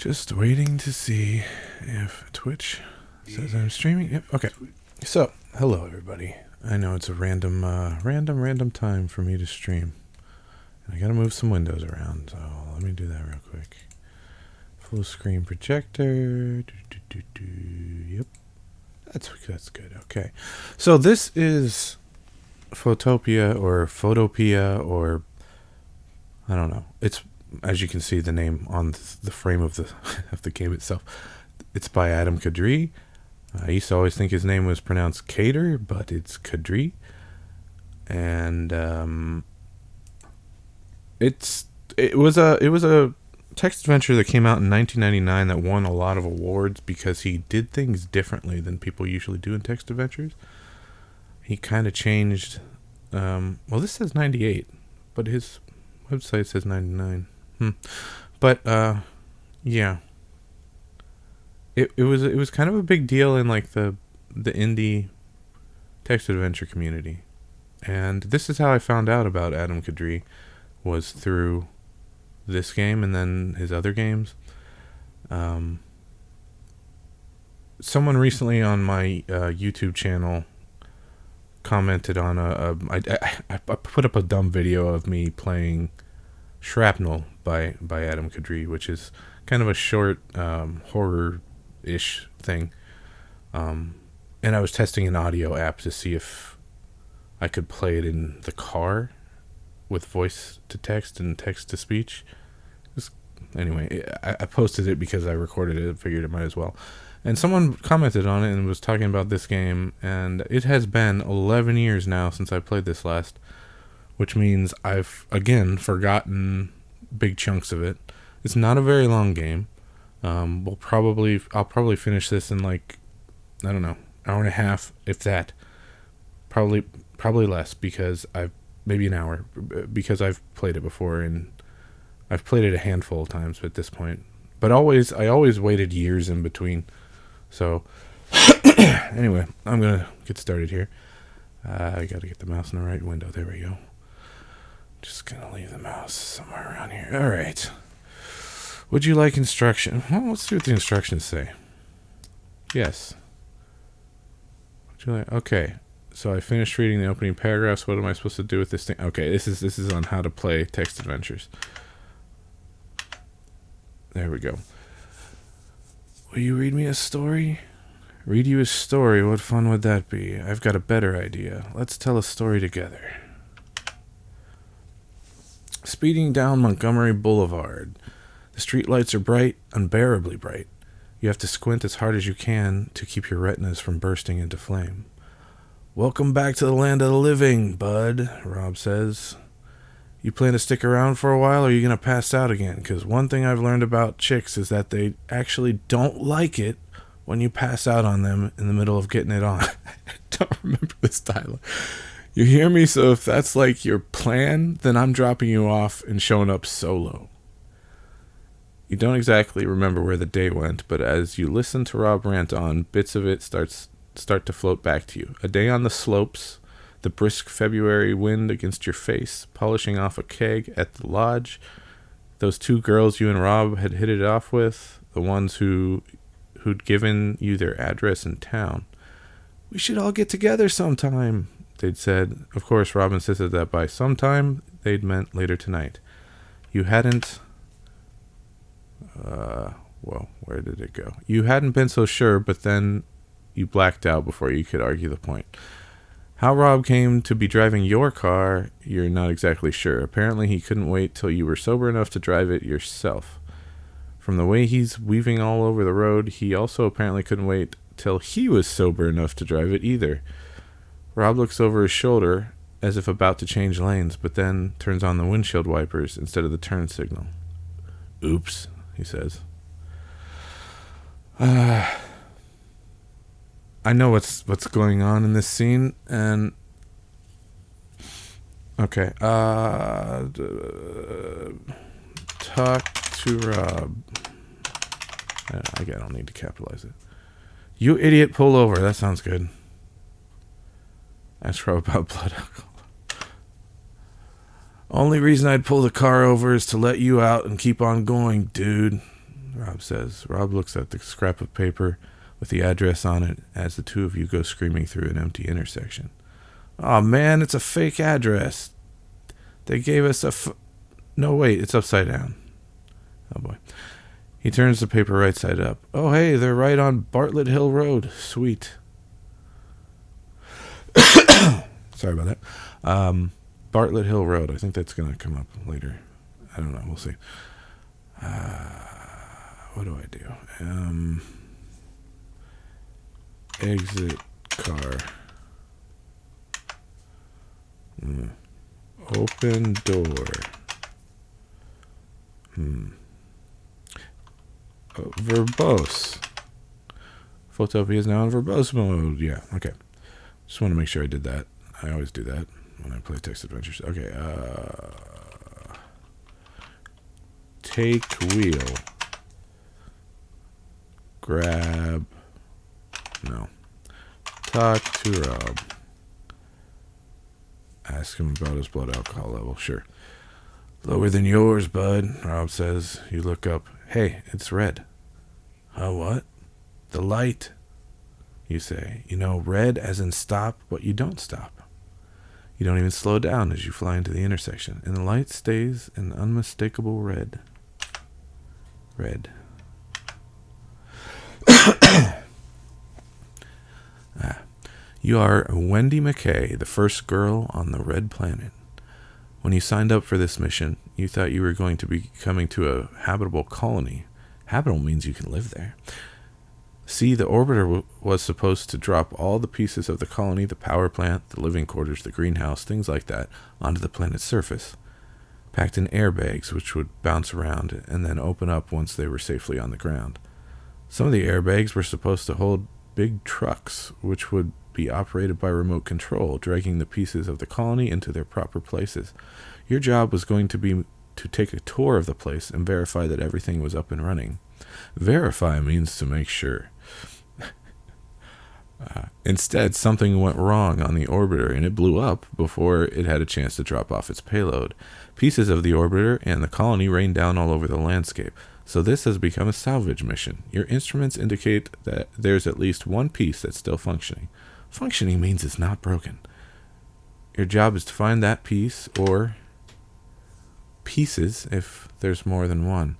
Just waiting to see if Twitch says I'm streaming. Yep. Okay. So, hello everybody. I know it's a random time for me to stream. And I gotta move some windows around, so let me do that real quick. Full screen projector. Yep. That's good. Okay. So this is Photopia or I don't know. It's, as you can see, the name on the frame of the of the game itself. It's by Adam Cadre. I used to always think his name was pronounced Cadre, but it's Cadre. And it was a text adventure that came out in 1999 that won a lot of awards because he did things differently than people usually do in text adventures. He kind of changed. Well, this says 98, but his website says 99. But yeah, it was kind of a big deal in like the indie text adventure community, and this is how I found out about Adam Cadre, was through this game and then his other games. Someone recently on my YouTube channel commented on I put up a dumb video of me playing Shrapnel by Adam Cadre, which is kind of a short horror-ish thing. And I was testing an audio app to see if I could play it in the car with voice to text and text to speech. Anyway, I posted it because I recorded it. I figured it might as well. And someone commented on it and was talking about this game, and it has been 11 years now since I played this last, which means I've, again, forgotten big chunks of it. It's not a very long game. I'll probably finish this in like, I don't know, hour and a half, if that. Probably less, because maybe an hour, because I've played it before, and I've played it a handful of times at this point. But I always waited years in between. So, anyway, I'm going to get started here. I got to get the mouse in the right window. There we go. Just going to leave the mouse somewhere around here. All right. Would you like instruction? Well, let's see what the instructions say. Yes. Would you like? Okay. So I finished reading the opening paragraphs. What am I supposed to do with this thing? Okay, this is on how to play text adventures. There we go. Will you read me a story? Read you a story? What fun would that be? I've got a better idea. Let's tell a story together. Speeding down Montgomery Boulevard. The streetlights are bright, unbearably bright. You have to squint as hard as you can to keep your retinas from bursting into flame. Welcome back to the land of the living, bud, Rob says. You plan to stick around for a while, or are you going to pass out again? Because one thing I've learned about chicks is that they actually don't like it when you pass out on them in the middle of getting it on. I don't remember this dialogue. You hear me? So if that's like your plan, then I'm dropping you off and showing up solo. You don't exactly remember where the day went, but as you listen to Rob rant on, bits of it start to float back to you. A day on the slopes, the brisk February wind against your face, polishing off a keg at the lodge, those two girls you and Rob had hit it off with, the ones who'd given you their address in town. We should all get together sometime, they'd said. Of course, Rob insisted that by sometime, they'd meant later tonight. You hadn't... well, where did it go? You hadn't been so sure, but then you blacked out before you could argue the point. How Rob came to be driving your car, you're not exactly sure. Apparently he couldn't wait till you were sober enough to drive it yourself. From the way he's weaving all over the road, he also apparently couldn't wait till he was sober enough to drive it either. Rob looks over his shoulder as if about to change lanes, but then turns on the windshield wipers instead of the turn signal. Oops, he says. I know what's going on in this scene, and okay. Talk to Rob. I don't need to capitalize it. You idiot, pull over. That sounds good. Ask Rob about blood alcohol. Only reason I'd pull the car over is to let you out and keep on going, dude. Rob says. Rob looks at the scrap of paper with the address on it as the two of you go screaming through an empty intersection. Oh man, it's a fake address. They gave us no, wait, it's upside down. Oh boy. He turns the paper right side up. Oh hey, they're right on Bartlett Hill Road. Sweet. Sorry about that. Bartlett Hill Road. I think that's going to come up later. I don't know. We'll see. What do I do? Exit car. Open door. Verbose. Photopia is now in verbose mode. Yeah, okay. Just want to make sure I did that. I always do that when I play text adventures. Okay, take wheel. Grab. No. Talk to Rob. Ask him about his blood alcohol level. Sure. Lower than yours, bud, Rob says. You look up. Hey, it's red. What? The light. You say. You know, red as in stop, but you don't stop. You don't even slow down as you fly into the intersection, and the light stays an unmistakable red. Red. You are Wendy McKay, the first girl on the Red Planet. When you signed up for this mission, you thought you were going to be coming to a habitable colony. Habitable means you can live there. See, the orbiter was supposed to drop all the pieces of the colony, the power plant, the living quarters, the greenhouse, things like that, onto the planet's surface, packed in airbags which would bounce around and then open up once they were safely on the ground. Some of the airbags were supposed to hold big trucks, which would be operated by remote control, dragging the pieces of the colony into their proper places. Your job was going to be to take a tour of the place and verify that everything was up and running. Verify means to make sure. Instead, something went wrong on the orbiter and it blew up before it had a chance to drop off its payload. Pieces of the orbiter and the colony rained down all over the landscape. So this has become a salvage mission. Your instruments indicate that there's at least one piece that's still functioning. Functioning means it's not broken. Your job is to find that piece, or pieces if there's more than one.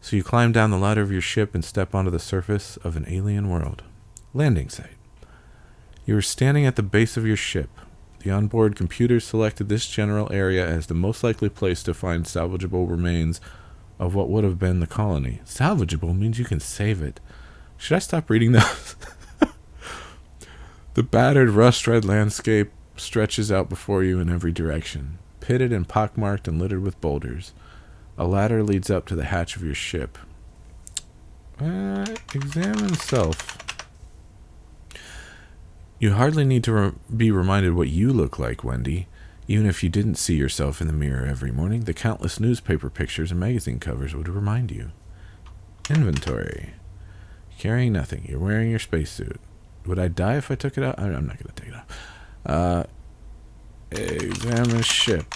So you climb down the ladder of your ship and step onto the surface of an alien world. Landing site. You are standing at the base of your ship. The onboard computer selected this general area as the most likely place to find salvageable remains of what would have been the colony. Salvageable means you can save it. Should I stop reading those? The battered, rust-red landscape stretches out before you in every direction, pitted and pockmarked and littered with boulders. A ladder leads up to the hatch of your ship. Examine self. You hardly need to be reminded what you look like, Wendy. Even if you didn't see yourself in the mirror every morning, the countless newspaper pictures and magazine covers would remind you. Inventory. Carrying nothing. You're wearing your spacesuit. Would I die if I took it out? I'm not going to take it out. Examine ship.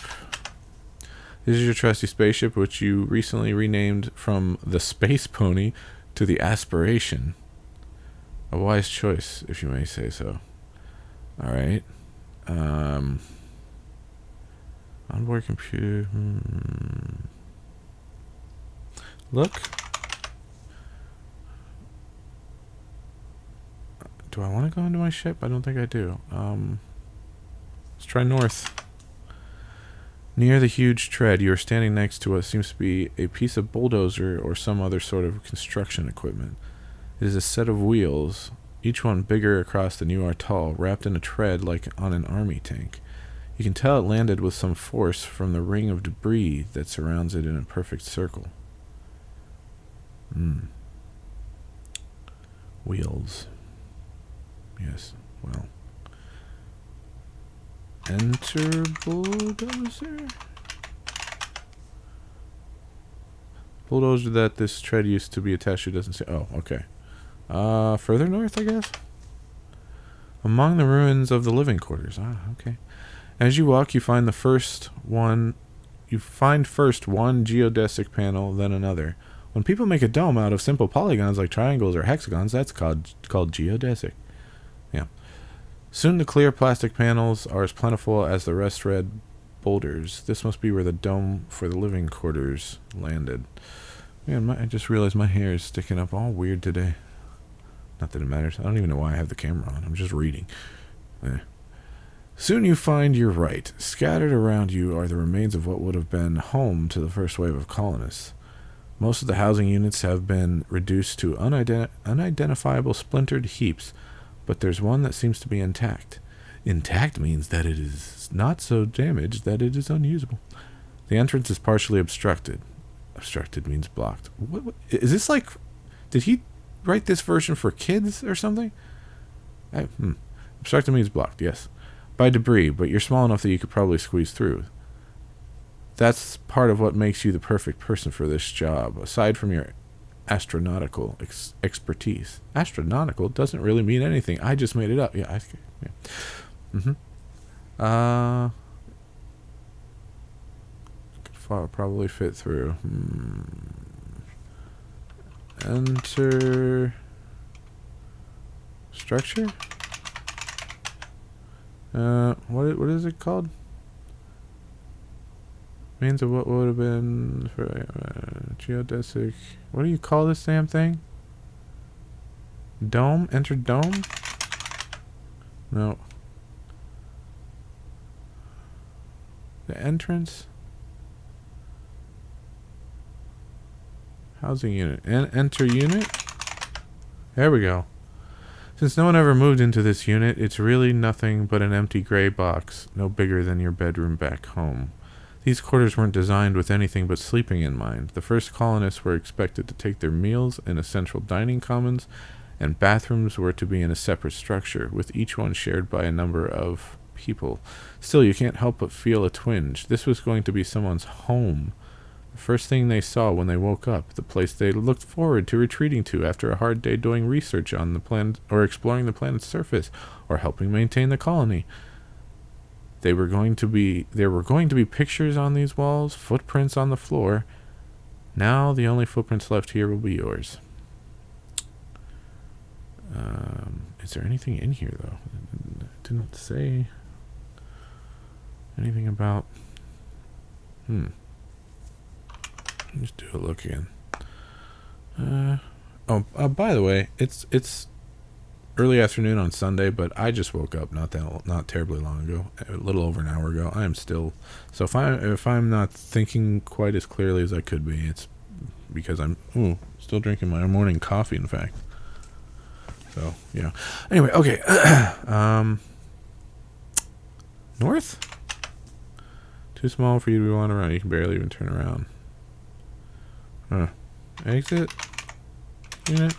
This is your trusty spaceship, which you recently renamed from the Space Pony to the Aspiration. A wise choice, if you may say so. Alright. Onboard computer. Look. Do I want to go into my ship? I don't think I do. Let's try north. Near the huge tread, you are standing next to what seems to be a piece of bulldozer or some other sort of construction equipment. It is a set of wheels, each one bigger across than you are tall, wrapped in a tread like on an army tank. You can tell it landed with some force from the ring of debris that surrounds it in a perfect circle. Wheels. Yes, well. Enter bulldozer? Bulldozer that this tread used to be attached to doesn't say. Oh, okay. Further north, I guess? Among the ruins of the living quarters. Okay. As you walk, you find first one geodesic panel, then another. When people make a dome out of simple polygons like triangles or hexagons, that's called geodesic. Yeah. Soon the clear plastic panels are as plentiful as the rust red boulders. This must be where the dome for the living quarters landed. Man, I just realized my hair is sticking up all weird today. Not that it matters. I don't even know why I have the camera on. I'm just reading. Soon you find you're right. Scattered around you are the remains of what would have been home to the first wave of colonists. Most of the housing units have been reduced to unidentifiable splintered heaps, but there's one that seems to be intact. Intact means that it is not so damaged that it is unusable. The entrance is partially obstructed. Obstructed means blocked. What is this like? Did he write this version for kids or something? Obstructed means blocked, yes. By debris, but you're small enough that you could probably squeeze through. That's part of what makes you the perfect person for this job, aside from your astronautical expertise. Astronautical doesn't really mean anything. I just made it up. Yeah. Could probably fit through. Enter structure. What is it called? Means of what would have been for geodesic. What do you call this damn thing? Dome? Enter dome? No. The entrance? Housing unit. Enter unit? There we go. Since no one ever moved into this unit, it's really nothing but an empty gray box, no bigger than your bedroom back home. These quarters weren't designed with anything but sleeping in mind. The first colonists were expected to take their meals in a central dining commons, and bathrooms were to be in a separate structure, with each one shared by a number of people. Still, you can't help but feel a twinge. This was going to be someone's home. The first thing they saw when they woke up, the place they looked forward to retreating to after a hard day doing research on the planet, or exploring the planet's surface, or helping maintain the colony. There were going to be pictures on these walls, footprints on the floor. Now the only footprints left here will be yours. Is there anything in here though? It didn't say anything about. Let's do a look again. By the way, it's early afternoon on Sunday, but I just woke up not terribly long ago, a little over an hour ago. I am still, so if I'm not thinking quite as clearly as I could be, it's because I'm still drinking my morning coffee, in fact. So yeah. Anyway, okay. North? Too small for you to wander around. You can barely even turn around. Exit unit.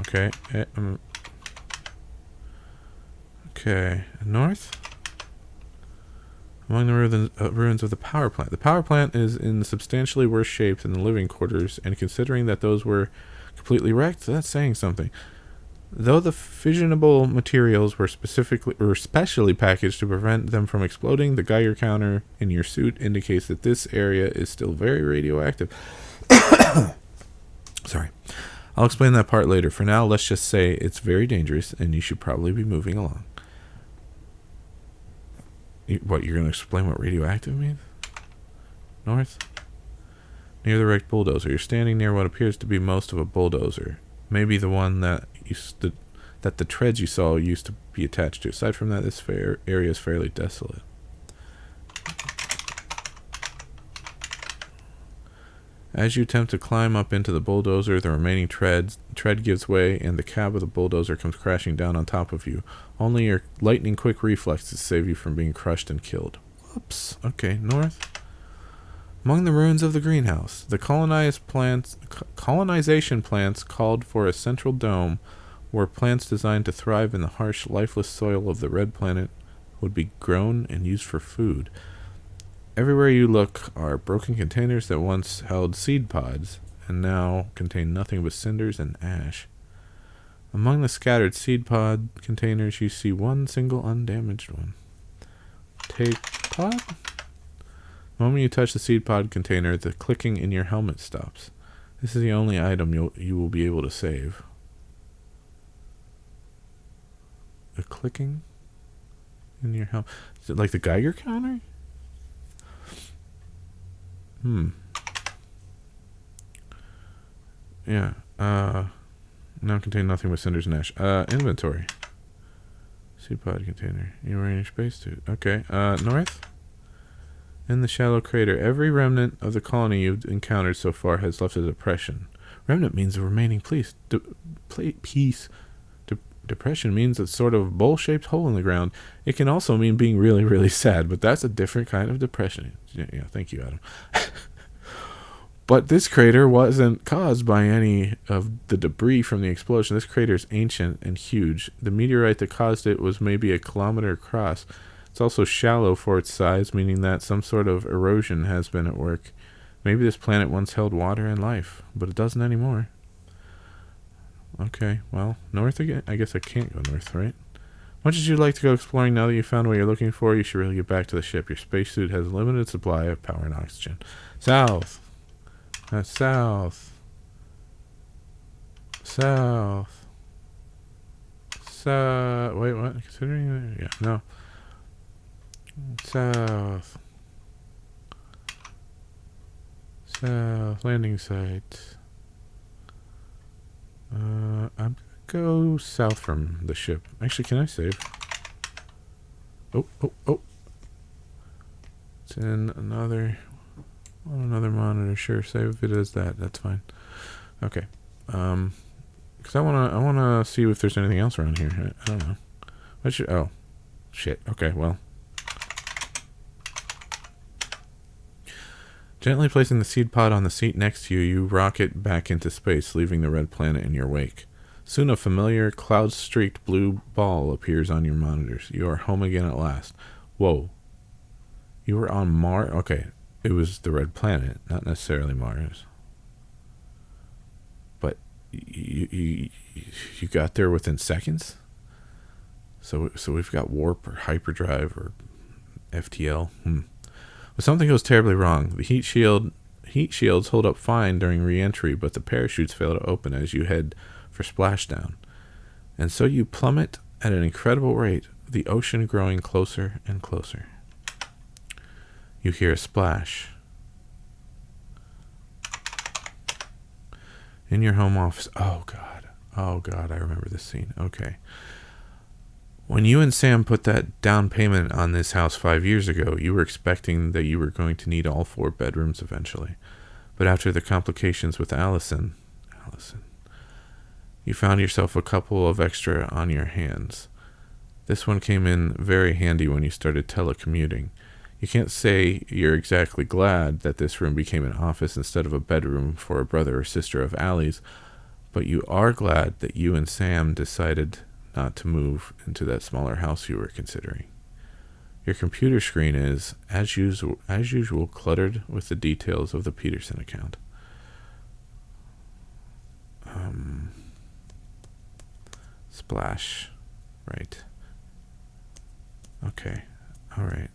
Okay. Okay. North? Among the ruins of the power plant. The power plant is in substantially worse shape than the living quarters, and considering that those were completely wrecked, that's saying something. Though the fissionable materials were specially packaged to prevent them from exploding, the Geiger counter in your suit indicates that this area is still very radioactive. Sorry. I'll explain that part later. For now, let's just say it's very dangerous, and you should probably be moving along. You're going to explain what radioactive means? North? Near the wrecked bulldozer. You're standing near what appears to be most of a bulldozer. Maybe the one that the treads you saw used to be attached to. Aside from that, this area is fairly desolate. As you attempt to climb up into the bulldozer, the remaining tread gives way, and the cab of the bulldozer comes crashing down on top of you. Only your lightning-quick reflexes save you from being crushed and killed. Whoops. Okay, north. Among the ruins of the greenhouse, the colonization plants called for a central dome where plants designed to thrive in the harsh, lifeless soil of the red planet would be grown and used for food. Everywhere you look are broken containers that once held seed pods and now contain nothing but cinders and ash. Among the scattered seed pod containers, you see one single undamaged one. Take pod? The moment you touch the seed pod container, the clicking in your helmet stops. This is the only item you will be able to save. The clicking in your helmet. Is it like the Geiger counter? Yeah. Now contain nothing but cinders and ash. Inventory. Seed pod container. You're wearing your spacesuit. Okay. North? In the shallow crater, every remnant of the colony you've encountered so far has left a depression. Remnant means the remaining piece. Depression means a sort of bowl-shaped hole in the ground. It can also mean being really, really sad, but that's a different kind of depression. Yeah, thank you, Adam. But this crater wasn't caused by any of the debris from the explosion. This crater is ancient and huge. The meteorite that caused it was maybe a kilometer across. It's also shallow for its size, meaning that some sort of erosion has been at work. Maybe this planet once held water and life, but it doesn't anymore. Okay, well, north again? I guess I can't go north, right? Much as you'd like to go exploring now that you found what you're looking for, you should really get back to the ship. Your spacesuit has a limited supply of power and oxygen. South. South. South. South. Wait, what? Considering? Yeah, no. South. South. Landing site. I'm gonna go south from the ship. Actually, can I save? Oh. It's in another monitor. Sure, save if it is that. That's fine. Okay. Because I wanna see if there's anything else around here. I don't know. Oh, shit. Okay, well. Gently placing the seed pod on the seat next to you, you rocket back into space, leaving the red planet in your wake. Soon a familiar cloud-streaked blue ball appears on your monitors. You are home again at last. Whoa. You were on Mars? Okay, it was the red planet, not necessarily Mars. But you got there within seconds? So we've got warp or hyperdrive or FTL. But something goes terribly wrong. The heat shields hold up fine during re-entry, but the parachutes fail to open as you head for splashdown. And so you plummet at an incredible rate, the ocean growing closer and closer. You hear a splash. In your home office. Oh, God, I remember this scene. Okay. When you and Sam put that down payment on this house 5 years ago, you were expecting that you were going to need all 4 bedrooms eventually. But after the complications with Allison, you found yourself a couple of extra on your hands. This one came in very handy when you started telecommuting. You can't say you're exactly glad that this room became an office instead of a bedroom for a brother or sister of Allie's, but you are glad that you and Sam decided not to move into that smaller house you were considering. Your computer screen is, as usual, cluttered with the details of the Peterson account. Splash. Right. Okay. All right.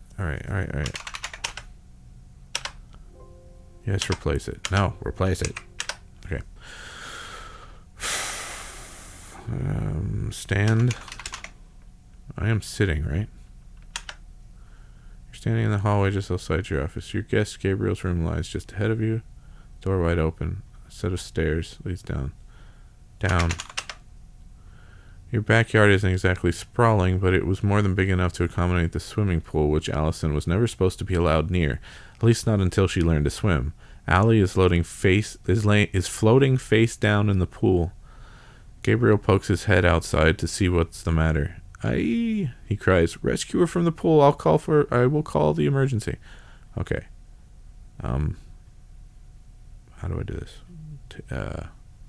Yes, replace it. No, replace it. Okay. Stand. I am sitting, right? You're standing in the hallway just outside your office. Your guest, Gabriel's room, lies just ahead of you. Door wide open. A set of stairs leads down. Down. Your backyard isn't exactly sprawling, but it was more than big enough to accommodate the swimming pool, which Allison was never supposed to be allowed near, at least not until she learned to swim. Allie is floating face down in the pool. Gabriel pokes his head outside to see what's the matter. Aye, he cries, "Rescue her from the pool. I will call the emergency." Okay. How do I do this? Do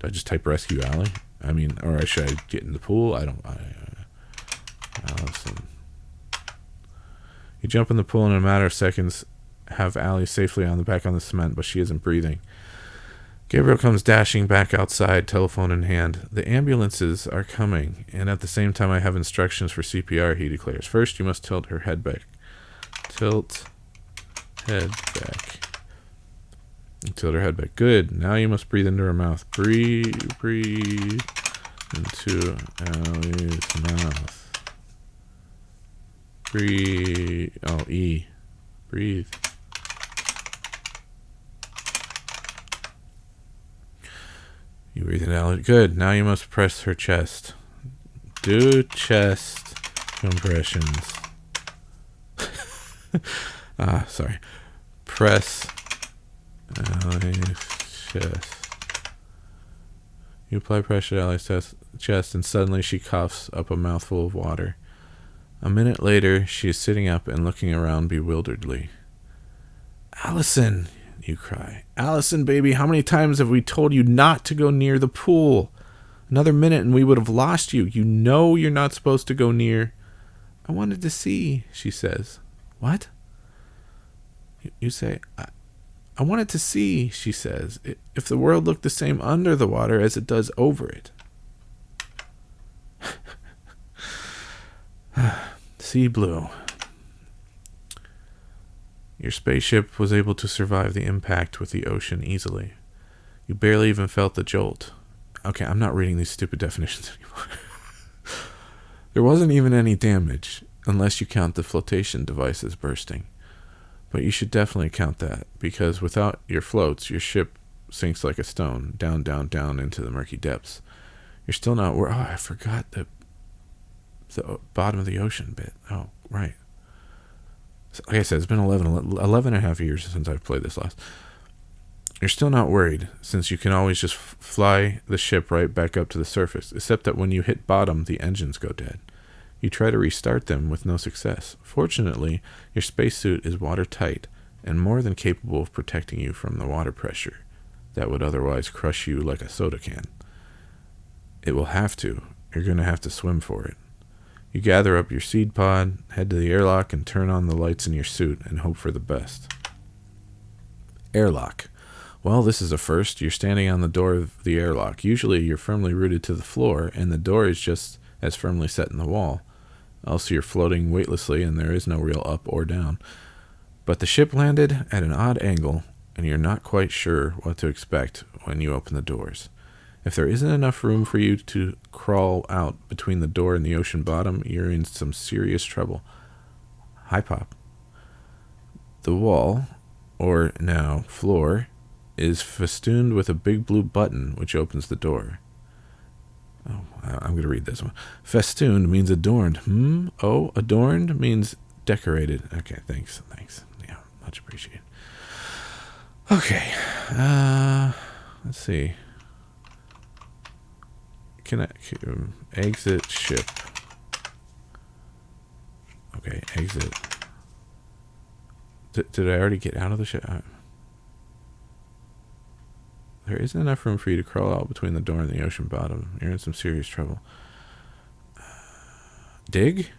I just type rescue Allie? I mean, or should I get in the pool? Allison. You jump in the pool in a matter of seconds, have Allie safely back on the cement, but she isn't breathing. Gabriel comes dashing back outside, telephone in hand. The ambulances are coming, and at the same time I have instructions for CPR, he declares. First, you must tilt her head back. Tilt head back. And tilt her head back. Good. Now you must breathe into her mouth. Breathe into Allie's mouth. Breathe. Oh, E. Breathe. You breathe into Allie. Good. Now you must press her chest. Do chest compressions. Sorry. Press Allie's chest. You apply pressure to Allie's chest, and suddenly she coughs up a mouthful of water. A minute later, she is sitting up and looking around bewilderedly. Allison, you cry. Allison, baby, how many times have we told you not to go near the pool? Another minute and we would have lost you. You know you're not supposed to go near. I wanted to see, she says. What? You say, I wanted to see, she says, if the world looked the same under the water as it does over it. Sea blue. Your spaceship was able to survive the impact with the ocean easily. You barely even felt the jolt. Okay, I'm not reading these stupid definitions anymore. There wasn't even any damage, unless you count the flotation devices bursting. But you should definitely count that, because without your floats, your ship sinks like a stone, down, down, down into the murky depths. You're still not where... Oh, I forgot the bottom of the ocean bit. Oh, right. So, like I said, it's been 11 and a half years since I've played this last. You're still not worried, since you can always just fly the ship right back up to the surface, except that when you hit bottom, the engines go dead. You try to restart them with no success. Fortunately, your spacesuit is watertight and more than capable of protecting you from the water pressure that would otherwise crush you like a soda can. It will have to. You're going to have to swim for it. You gather up your seed pod, head to the airlock, and turn on the lights in your suit and hope for the best. Airlock. Well, this is a first. You're standing on the door of the airlock. Usually you're firmly rooted to the floor, and the door is just as firmly set in the wall. Also, you're floating weightlessly, and there is no real up or down. But the ship landed at an odd angle, and you're not quite sure what to expect when you open the doors. If there isn't enough room for you to crawl out between the door and the ocean bottom, you're in some serious trouble. Hi, Pop. The wall, or now floor, is festooned with a big blue button which opens the door. Oh, I'm going to read this one. Festooned means adorned. Oh, adorned means decorated. Okay, thanks. Yeah, much appreciated. Okay, let's see. Exit ship. Okay, exit. Did I already get out of the ship? There isn't enough room for you to crawl out between the door and the ocean bottom. You're in some serious trouble. Dig?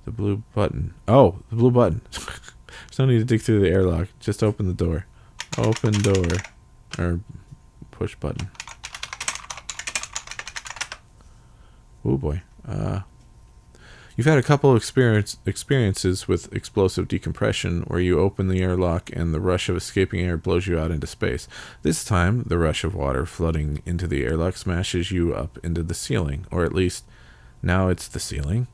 The blue button. Oh, the blue button. There's no need to dig through the airlock. Just open the door. Open door. Or push button. Oh boy. You've had a couple of experiences with explosive decompression where you open the airlock and the rush of escaping air blows you out into space. This time, the rush of water flooding into the airlock smashes you up into the ceiling, or at least now it's the ceiling.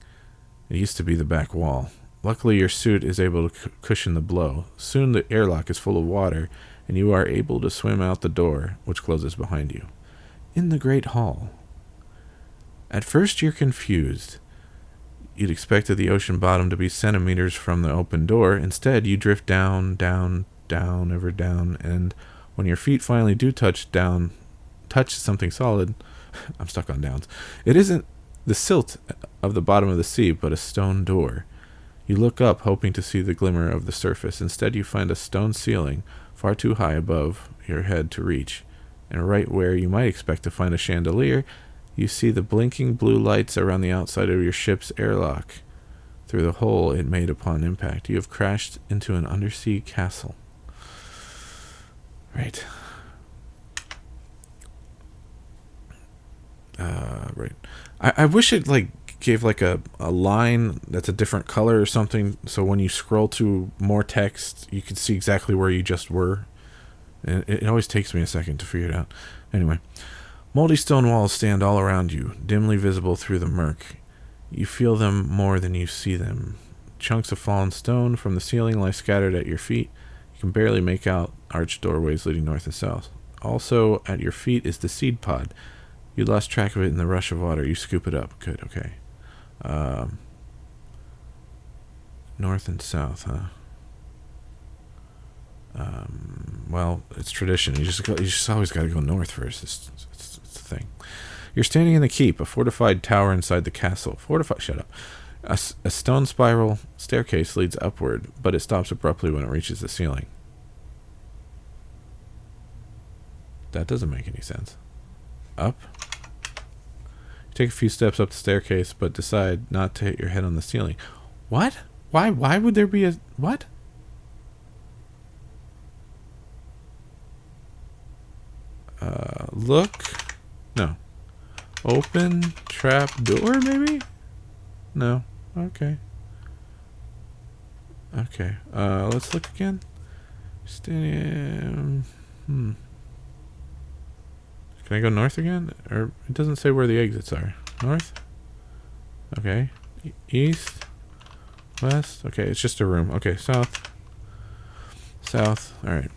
It used to be the back wall. Luckily, your suit is able to cushion the blow. Soon the airlock is full of water, and you are able to swim out the door, which closes behind you. In the Great Hall. At first, you're confused. You'd expected the ocean bottom to be centimeters from the open door. Instead, you drift down, down, down, ever down, and when your feet finally do touch something solid, I'm stuck on downs. It isn't the silt of the bottom of the sea, but a stone door. You look up, hoping to see the glimmer of the surface. Instead, you find a stone ceiling far too high above your head to reach, and right where you might expect to find a chandelier, you see the blinking blue lights around the outside of your ship's airlock. Through the hole it made upon impact, you have crashed into an undersea castle. Right. Right. I wish it, gave like a line that's a different color or something, so when you scroll to more text, you can see exactly where you just were. And it always takes me a second to figure it out. Anyway, moldy stone walls stand all around you, dimly visible through the murk. You feel them more than you see them. Chunks of fallen stone from the ceiling lie scattered at your feet. You can barely make out arched doorways leading north and south. Also, at your feet is the seed pod. You lost track of it in the rush of water. You scoop it up. Good, okay. North and south, huh? Well, it's tradition. You just always got to go north first. It's the thing. You're standing in the keep, a fortified tower inside the castle. Shut up. A stone spiral staircase leads upward, but it stops abruptly when it reaches the ceiling. That doesn't make any sense. Up. You take a few steps up the staircase, but decide not to hit your head on the ceiling. What? Why would there be a... What? Look. No. Open trap door, maybe? No. Okay. Okay. Let's look again. Can I go north again? Or it doesn't say where the exits are. North? Okay. East? West? Okay, it's just a room. Okay, south. South. Alright.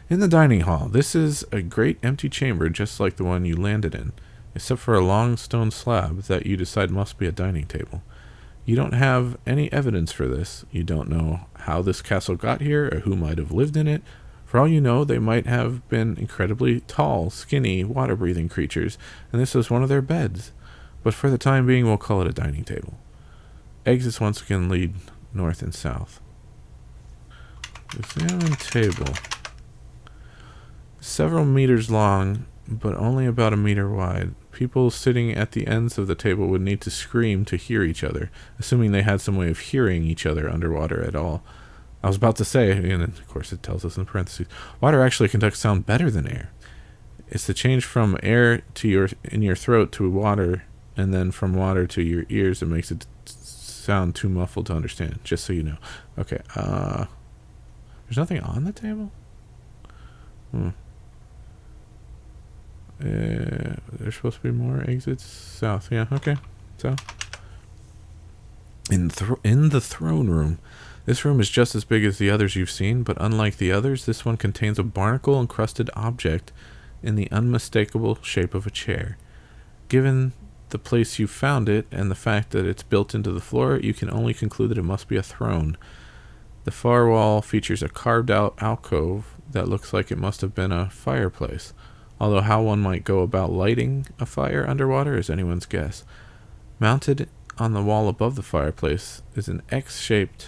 In the dining hall, this is a great empty chamber just like the one you landed in, except for a long stone slab that you decide must be a dining table. You don't have any evidence for this. You don't know how this castle got here or who might have lived in it. For all you know, they might have been incredibly tall, skinny, water-breathing creatures, and this was one of their beds. But for the time being, we'll call it a dining table. Exits once again lead north and south. Examine table. Several meters long, but only about a meter wide. People sitting at the ends of the table would need to scream to hear each other, assuming they had some way of hearing each other underwater at all. I was about to say, and of course it tells us in parentheses, water actually conducts sound better than air. It's the change from air in your throat to water, and then from water to your ears that makes it sound too muffled to understand, just so you know. Okay, there's nothing on the table? There's supposed to be more exits south. Yeah, okay. So, in the throne room. This room is just as big as the others you've seen, but unlike the others, this one contains a barnacle-encrusted object in the unmistakable shape of a chair. Given the place you found it, and the fact that it's built into the floor, you can only conclude that it must be a throne. The far wall features a carved-out alcove that looks like it must have been a fireplace, although how one might go about lighting a fire underwater is anyone's guess. Mounted on the wall above the fireplace in an X shape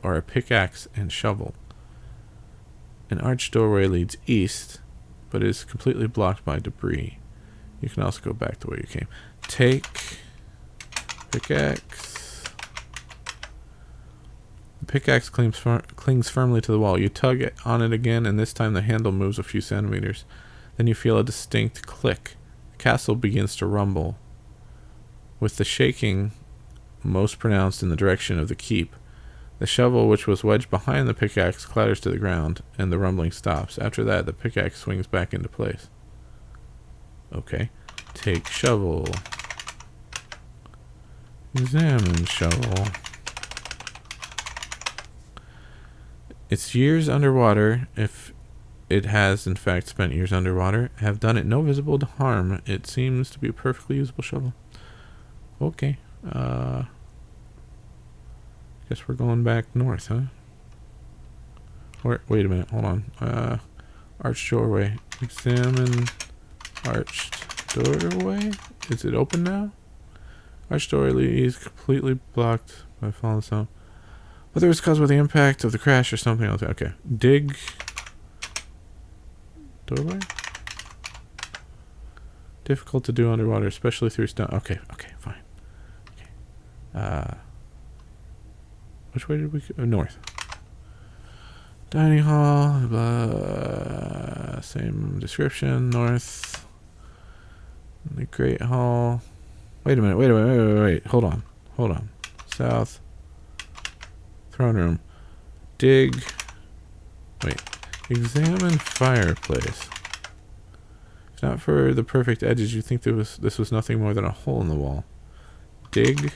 are a pickaxe and shovel. An arched doorway leads east, but is completely blocked by debris. You can also go back the way you came. Take pickaxe. The pickaxe clings firmly to the wall. You tug on it again, and this time the handle moves a few centimeters. Then you feel a distinct click. The castle begins to rumble, with the shaking most pronounced in the direction of the keep. The shovel, which was wedged behind the pickaxe, clatters to the ground, and the rumbling stops. After that, the pickaxe swings back into place. Okay. Take shovel. Examine shovel. Its years underwater, if it has in fact spent years underwater, have done it no visible harm. It seems to be a perfectly usable shovel. Okay. Guess we're going back north, huh? Wait a minute, hold on. Arched doorway. Examine arched doorway. Is it open now? Arched doorway is completely blocked by fallen stone. Whether it's caused by the impact of the crash or something else. Okay. Dig. Doorway? Difficult to do underwater, especially through stone. Okay, fine. Okay. Which way did we go? North. Dining hall, blah, same description, north. The Great Hall. Wait a minute. Wait. Hold on. South. Throne room. Dig. Wait. Examine fireplace. If not for the perfect edges, you think this was nothing more than a hole in the wall. Dig.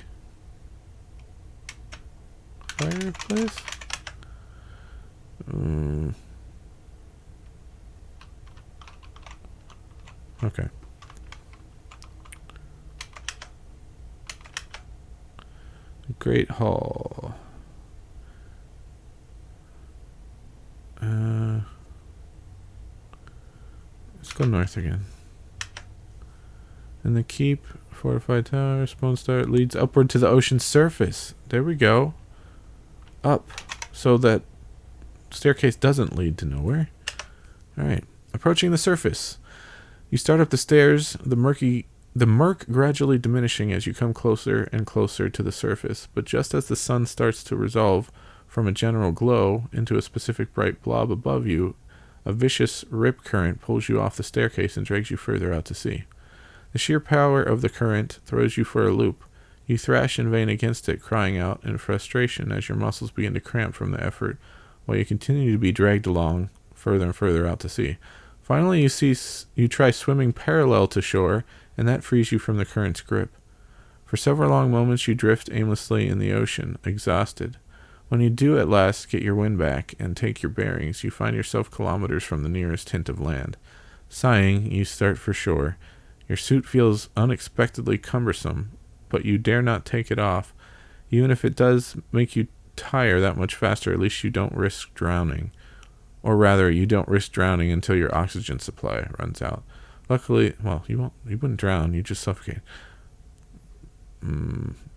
Fireplace? Okay. Great Hall. Let's go north again. And the keep, fortified tower, spawn star leads upward to the ocean's surface. There we go. Up. So that staircase doesn't lead to nowhere. Alright. Approaching the surface. You start up the stairs, the murk gradually diminishing as you come closer and closer to the surface. But just as the sun starts to resolve from a general glow into a specific bright blob above you, a vicious rip current pulls you off the staircase and drags you further out to sea. The sheer power of the current throws you for a loop. You thrash in vain against it, crying out in frustration as your muscles begin to cramp from the effort, while you continue to be dragged along further and further out to sea. Finally, you try swimming parallel to shore, and that frees you from the current's grip. For several long moments, you drift aimlessly in the ocean, exhausted. When you do at last get your wind back and take your bearings, you find yourself kilometers from the nearest hint of land. Sighing, you start for shore. Your suit feels unexpectedly cumbersome, but you dare not take it off. Even if it does make you tire that much faster, at least you don't risk drowning. Or rather, you don't risk drowning until your oxygen supply runs out. Luckily, well, you wouldn't drown, you just suffocate.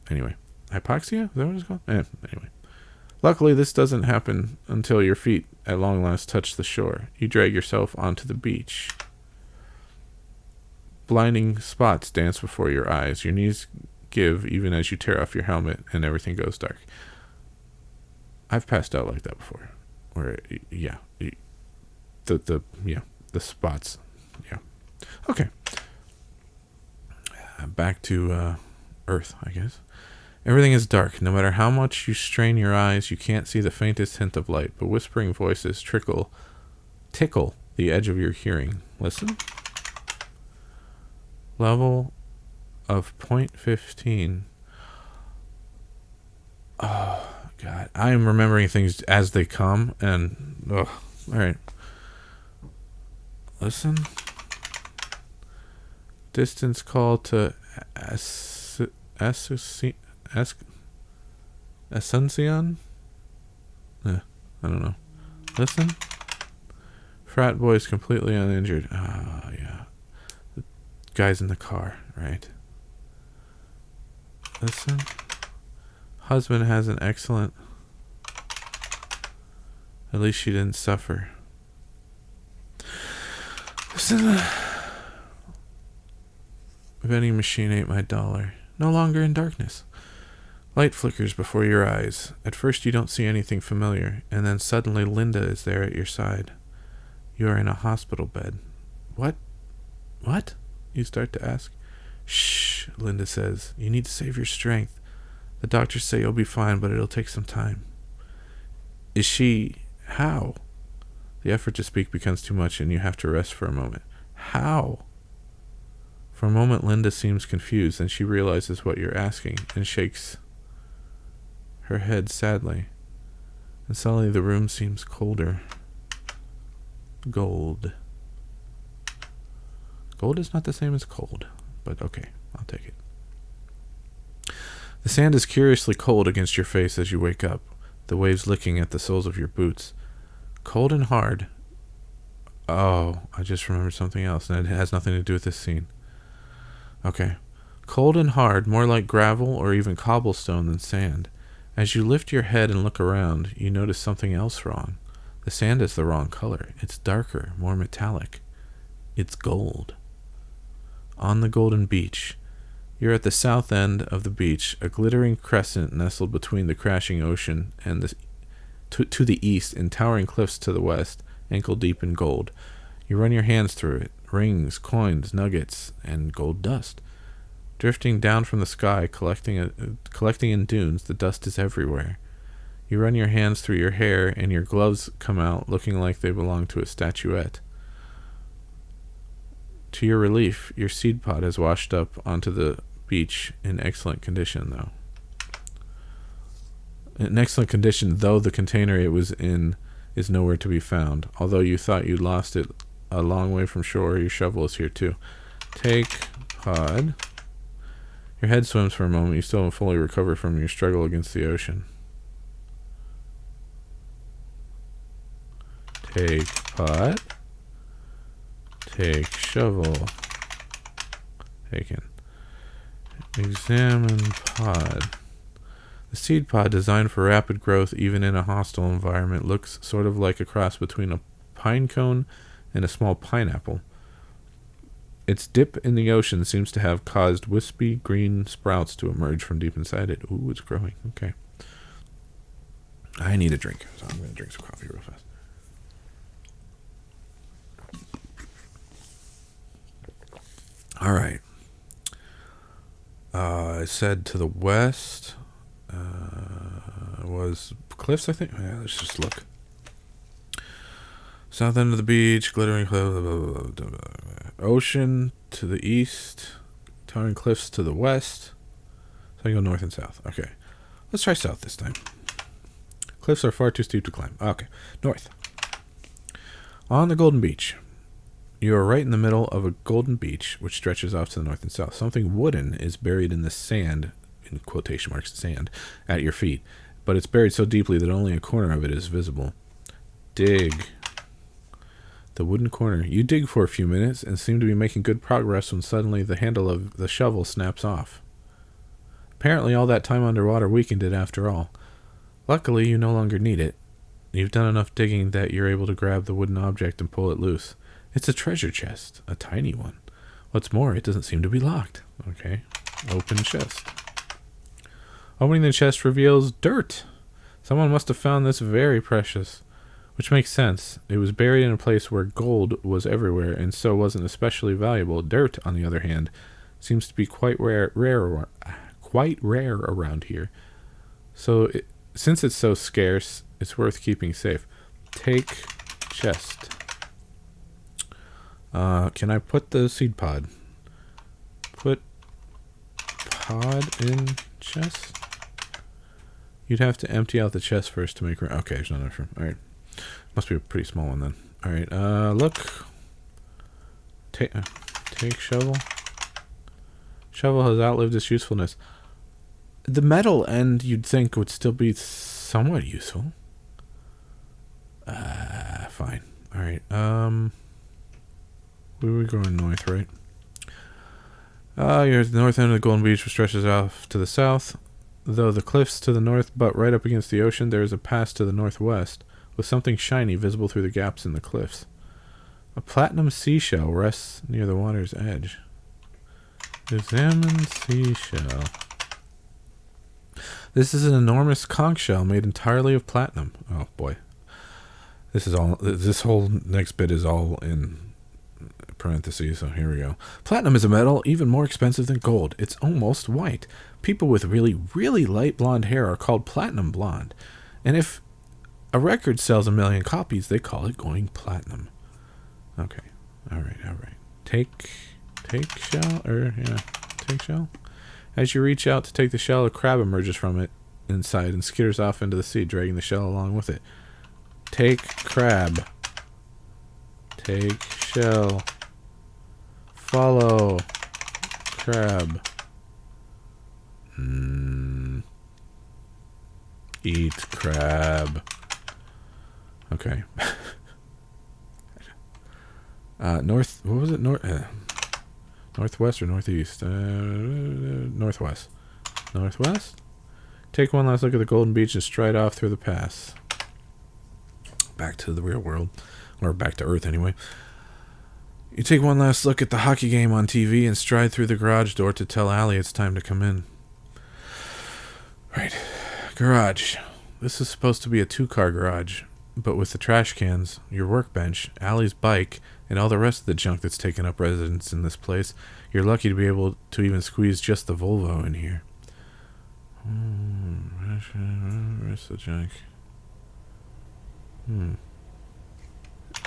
Anyway. Hypoxia? Is that what it's called? Anyway. Luckily, this doesn't happen until your feet at long last touch the shore. You drag yourself onto the beach. Blinding spots dance before your eyes. Your knees give even as you tear off your helmet and everything goes dark. I've passed out like that before. Or, yeah. The spots. Yeah. Okay. Back to Earth, I guess. Everything is dark. No matter how much you strain your eyes, you can't see the faintest hint of light, but whispering voices tickle the edge of your hearing. Listen. Level of 0.15. Oh, God. I am remembering things as they come, and... all right. Listen. Distance call to Asuncion? I don't know. Listen. Frat boy's completely uninjured. Oh, yeah. The guy's in the car, right? Listen. Husband has an excellent... At least she didn't suffer. Listen. Vending machine ate my dollar. No longer in darkness. Light flickers before your eyes. At first you don't see anything familiar, and then suddenly Linda is there at your side. You are in a hospital bed. What? What? You start to ask. Shh, Linda says. You need to save your strength. The doctors say you'll be fine, but it'll take some time. Is she... How? The effort to speak becomes too much, and you have to rest for a moment. How? For a moment, Linda seems confused, then she realizes what you're asking, and shakes her head sadly. And suddenly the room seems colder. Gold. Gold is not the same as cold, but okay, I'll take it. The sand is curiously cold against your face as you wake up, the waves licking at the soles of your boots. Cold and hard. Oh, I just remembered something else, and it has nothing to do with this scene. Okay. Cold and hard, more like gravel or even cobblestone than sand. As you lift your head and look around, you notice something else wrong. The sand is the wrong color. It's darker, more metallic. It's gold. On the golden beach. You're at the south end of the beach, a glittering crescent nestled between the crashing ocean and to the east and towering cliffs to the west, ankle deep in gold. You run your hands through it. Rings, coins, nuggets, and gold dust. drifting down from the sky, collecting in dunes. The dust is everywhere. You run your hands through your hair, and your gloves come out looking like they belong to a statuette. To your relief, your seed pod has washed up onto the beach in excellent condition, though. In excellent condition, though the container it was in is nowhere to be found. Although you thought you'd lost it a long way from shore, your shovel is here too. Take pod. Your head swims for a moment. You still haven't fully recovered from your struggle against the ocean. Take pod. Take shovel. Taken. Examine pod. The seed pod, designed for rapid growth even in a hostile environment, looks sort of like a cross between a pine cone and a small pineapple. Its dip in the ocean seems to have caused wispy green sprouts to emerge from deep inside it. Ooh, it's growing. Okay. I need a drink, so I'm going to drink some coffee real fast. All right. I said to the west was cliffs, I think. Yeah, let's just look. South end of the beach, glittering cliff, ocean to the east, towering cliffs to the west. So I go north and south. Okay. Let's try south this time. Cliffs are far too steep to climb. Okay. North. On the Golden Beach. You are right in the middle of a golden beach, which stretches off to the north and south. Something wooden is buried in the sand, in quotation marks, sand, at your feet. But it's buried so deeply that only a corner of it is visible. Dig. The wooden corner. You dig for a few minutes and seem to be making good progress when suddenly the handle of the shovel snaps off. Apparently all that time underwater weakened it after all. Luckily, you no longer need it. You've done enough digging that you're able to grab the wooden object and pull it loose. It's a treasure chest, a tiny one. What's more, it doesn't seem to be locked. Okay, open chest. Opening the chest reveals dirt. Someone must have found this very precious. Which makes sense. It was buried in a place where gold was everywhere, and so wasn't especially valuable. Dirt, on the other hand, seems to be quite rare around here. So, since it's so scarce, it's worth keeping safe. Take chest. Can I put the seed pod? Put pod in chest? You'd have to empty out the chest first to make room. Okay, there's not enough room. Alright. Must be a pretty small one then. Alright, look. Take shovel. Shovel has outlived its usefulness. The metal end you'd think would still be somewhat useful. Fine. Alright, we were going north, right? You're at the north end of the Golden Beach, which stretches off to the south. Though the cliffs to the north butt right up against the ocean, there is a pass to the northwest, with something shiny visible through the gaps in the cliffs. A platinum seashell rests near the water's edge. Examine seashell. This is an enormous conch shell made entirely of platinum. Oh boy. This whole next bit is all in parentheses, so here we go. Platinum is a metal even more expensive than gold. It's almost white. People with really, really light blonde hair are called platinum blonde. And if a record sells 1 million copies, they call it going platinum. Okay. Alright. Take shell, take shell. As you reach out to take the shell, a crab emerges from it inside and skitters off into the sea, dragging the shell along with it. Take crab. Take shell. Follow crab. Eat crab. Okay. North. What was it? Northwest or northeast? Northwest. Northwest? Take one last look at the Golden Beach and stride off through the pass. Back to the real world. Or back to Earth, anyway. You take one last look at the hockey game on TV and stride through the garage door to tell Allie it's time to come in. Right. Garage. This is supposed to be a 2-car garage, But with the trash cans, your workbench, Allie's bike, and all the rest of the junk that's taken up residence in this place, you're lucky to be able to even squeeze just the Volvo in here. Rest of the junk.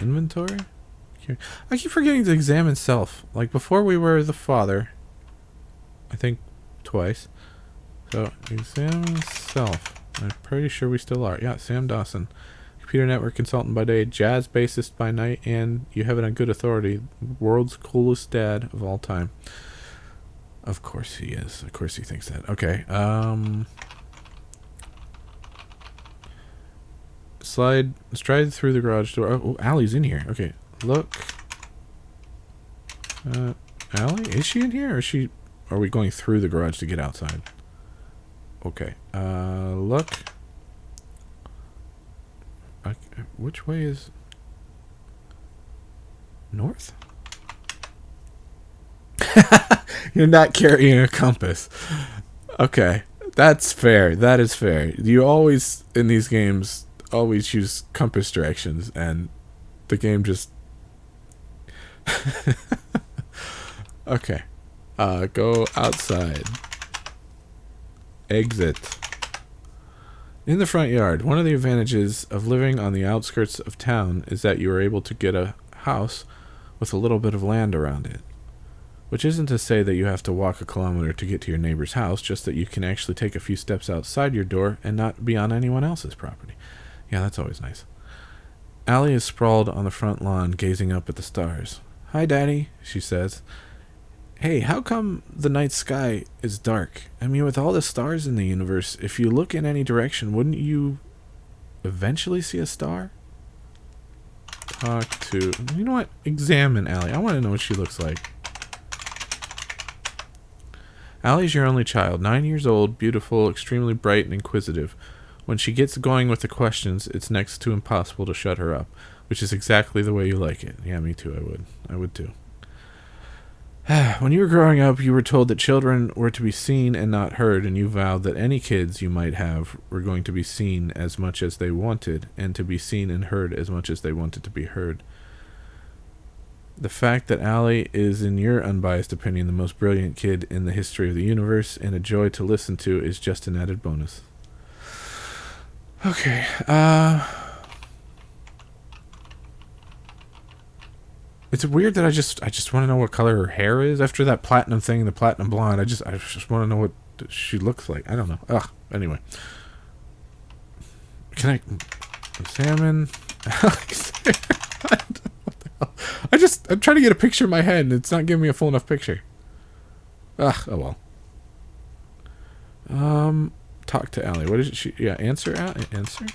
Inventory? I keep forgetting to examine self. Like, before we were the father. I think twice. So, examine self. I'm pretty sure we still are. Yeah, Sam Dawson. Computer network consultant by day, jazz bassist by night, and you have it on good authority. World's coolest dad of all time. Of course he is. Of course he thinks that. Okay. Stride through the garage door. Oh, Allie's in here. Okay. Look. Allie? Is she in here? Or are we going through the garage to get outside? Okay. Look. Which way is... North? You're not carrying a compass. Okay. That's fair. That is fair. You always, in these games, always use compass directions, and the game just... Okay. Go outside. Exit. In the front yard, one of the advantages of living on the outskirts of town is that you are able to get a house with a little bit of land around it. Which isn't to say that you have to walk a kilometer to get to your neighbor's house, just that you can actually take a few steps outside your door and not be on anyone else's property. Yeah, that's always nice. Allie is sprawled on the front lawn, gazing up at the stars. "Hi, Daddy," she says. "Hey, how come the night sky is dark? I mean, with all the stars in the universe, if you look in any direction, wouldn't you eventually see a star?" Talk to... You know what? Examine Allie. I want to know what she looks like. Allie's your only child, 9 years old, beautiful, extremely bright, and inquisitive. When she gets going with the questions, it's next to impossible to shut her up, which is exactly the way you like it. Yeah, me too, I would too. When you were growing up, you were told that children were to be seen and not heard, and you vowed that any kids you might have were going to be seen as much as they wanted, and to be seen and heard as much as they wanted to be heard. The fact that Allie is, in your unbiased opinion, the most brilliant kid in the history of the universe and a joy to listen to is just an added bonus. Okay, it's weird that I just want to know what color her hair is after that platinum thing, the platinum blonde. I just want to know what she looks like. I don't know. Ugh. Anyway, can I examine? What the hell? I'm trying to get a picture in my head, and it's not giving me a full enough picture. Ugh. Oh well. Talk to Allie. What is she? Yeah. Answer. Answer.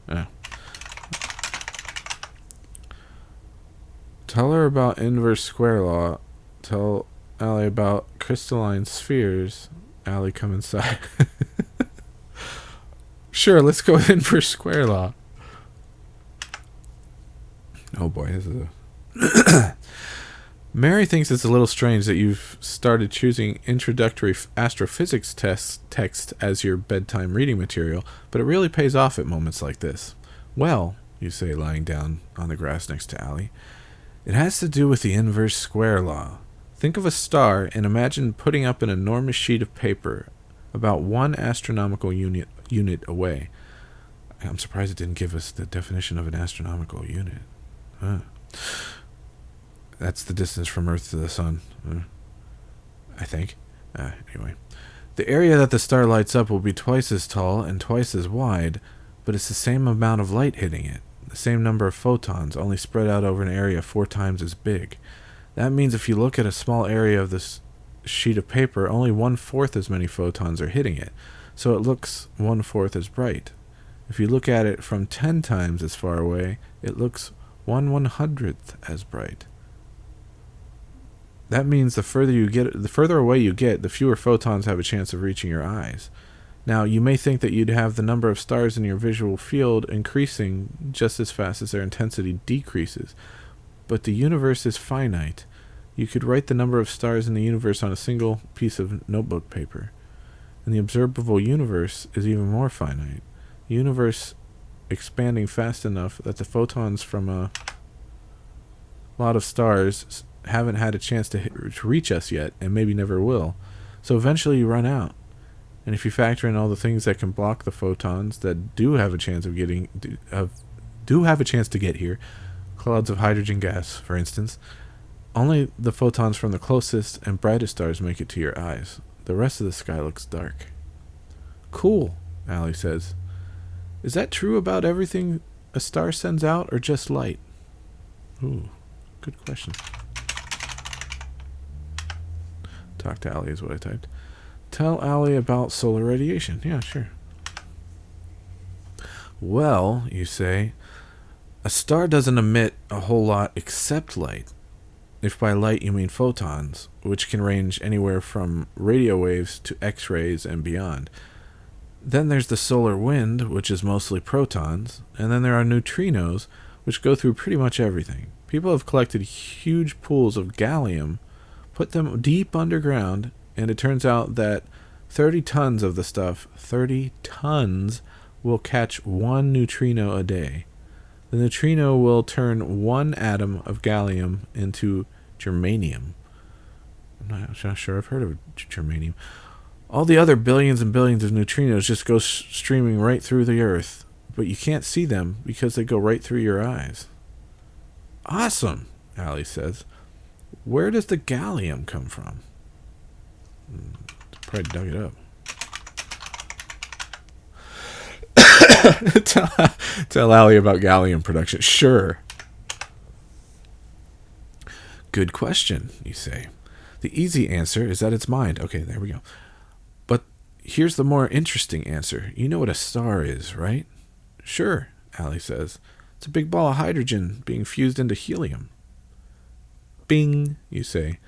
Oh. Tell her about inverse square law. Tell Allie about crystalline spheres. Allie, come inside. Sure, let's go with inverse square law. Oh boy, this is a... Mary thinks it's a little strange that you've started choosing introductory astrophysics text as your bedtime reading material, but it really pays off at moments like this. Well, you say, lying down on the grass next to Allie, it has to do with the inverse square law. Think of a star and imagine putting up an enormous sheet of paper about 1 astronomical unit away. I'm surprised it didn't give us the definition of an astronomical unit. Huh. That's the distance from Earth to the Sun. I think. Anyway. The area that the star lights up will be twice as tall and twice as wide, but it's the same amount of light hitting it. The same number of photons, only spread out over an area 4 times as big. That means if you look at a small area of this sheet of paper, only 1/4 as many photons are hitting it, so it looks 1/4 as bright. If you look at it from 10 times as far away, it looks 1/100th as bright. That means the further away you get, the fewer photons have a chance of reaching your eyes. Now, you may think that you'd have the number of stars in your visual field increasing just as fast as their intensity decreases, but the universe is finite. You could write the number of stars in the universe on a single piece of notebook paper. And the observable universe is even more finite. The universe expanding fast enough that the photons from a lot of stars haven't had a chance to reach us yet, and maybe never will. So eventually you run out. And if you factor in all the things that can block the photons that do have a chance of to get here, clouds of hydrogen gas, for instance, only the photons from the closest and brightest stars make it to your eyes. The rest of the sky looks dark. Cool, Allie says. Is that true about everything a star sends out, or just light? Ooh, good question. Talk to Allie is what I typed. Tell Allie about solar radiation. Yeah, sure. Well, you say, a star doesn't emit a whole lot except light. If by light you mean photons, which can range anywhere from radio waves to X-rays and beyond. Then there's the solar wind, which is mostly protons, and then there are neutrinos, which go through pretty much everything. People have collected huge pools of gallium, put them deep underground, and it turns out that 30 tons of the stuff, 30 tons, will catch one neutrino a day. The neutrino will turn one atom of gallium into germanium. I'm not sure I've heard of germanium. All the other billions and billions of neutrinos just go streaming right through the Earth, but you can't see them because they go right through your eyes. Awesome, Allie says. Where does the gallium come from? Probably dug it up. Tell Allie about gallium production. Sure. Good question, you say. The easy answer is that it's mined. Okay, there we go. But here's the more interesting answer. You know what a star is, right? Sure, Allie says. It's a big ball of hydrogen being fused into helium. Bing, you say.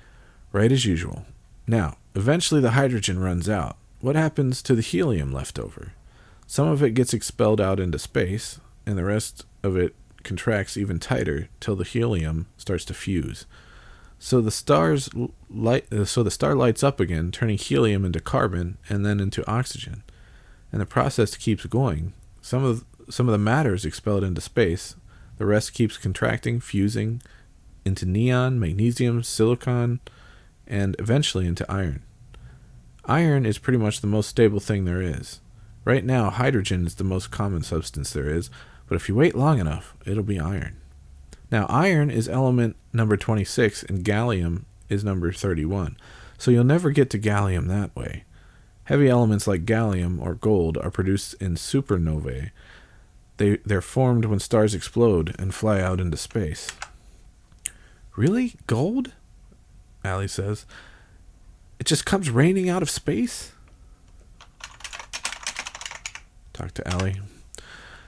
Right as usual. Now, eventually the hydrogen runs out. What happens to the helium left over? Some of it gets expelled out into space, and the rest of it contracts even tighter till the helium starts to fuse. So the star lights up again, turning helium into carbon and then into oxygen. And the process keeps going. Some of the matter is expelled into space. The rest keeps contracting, fusing into neon, magnesium, silicon, and eventually into iron. Iron is pretty much the most stable thing there is. Right now, hydrogen is the most common substance there is, but if you wait long enough, it'll be iron. Now, iron is element number 26, and gallium is number 31, so you'll never get to gallium that way. Heavy elements like gallium or gold are produced in supernovae. They're formed when stars explode and fly out into space. Really? Gold? Allie says. It just comes raining out of space? Talk to Allie.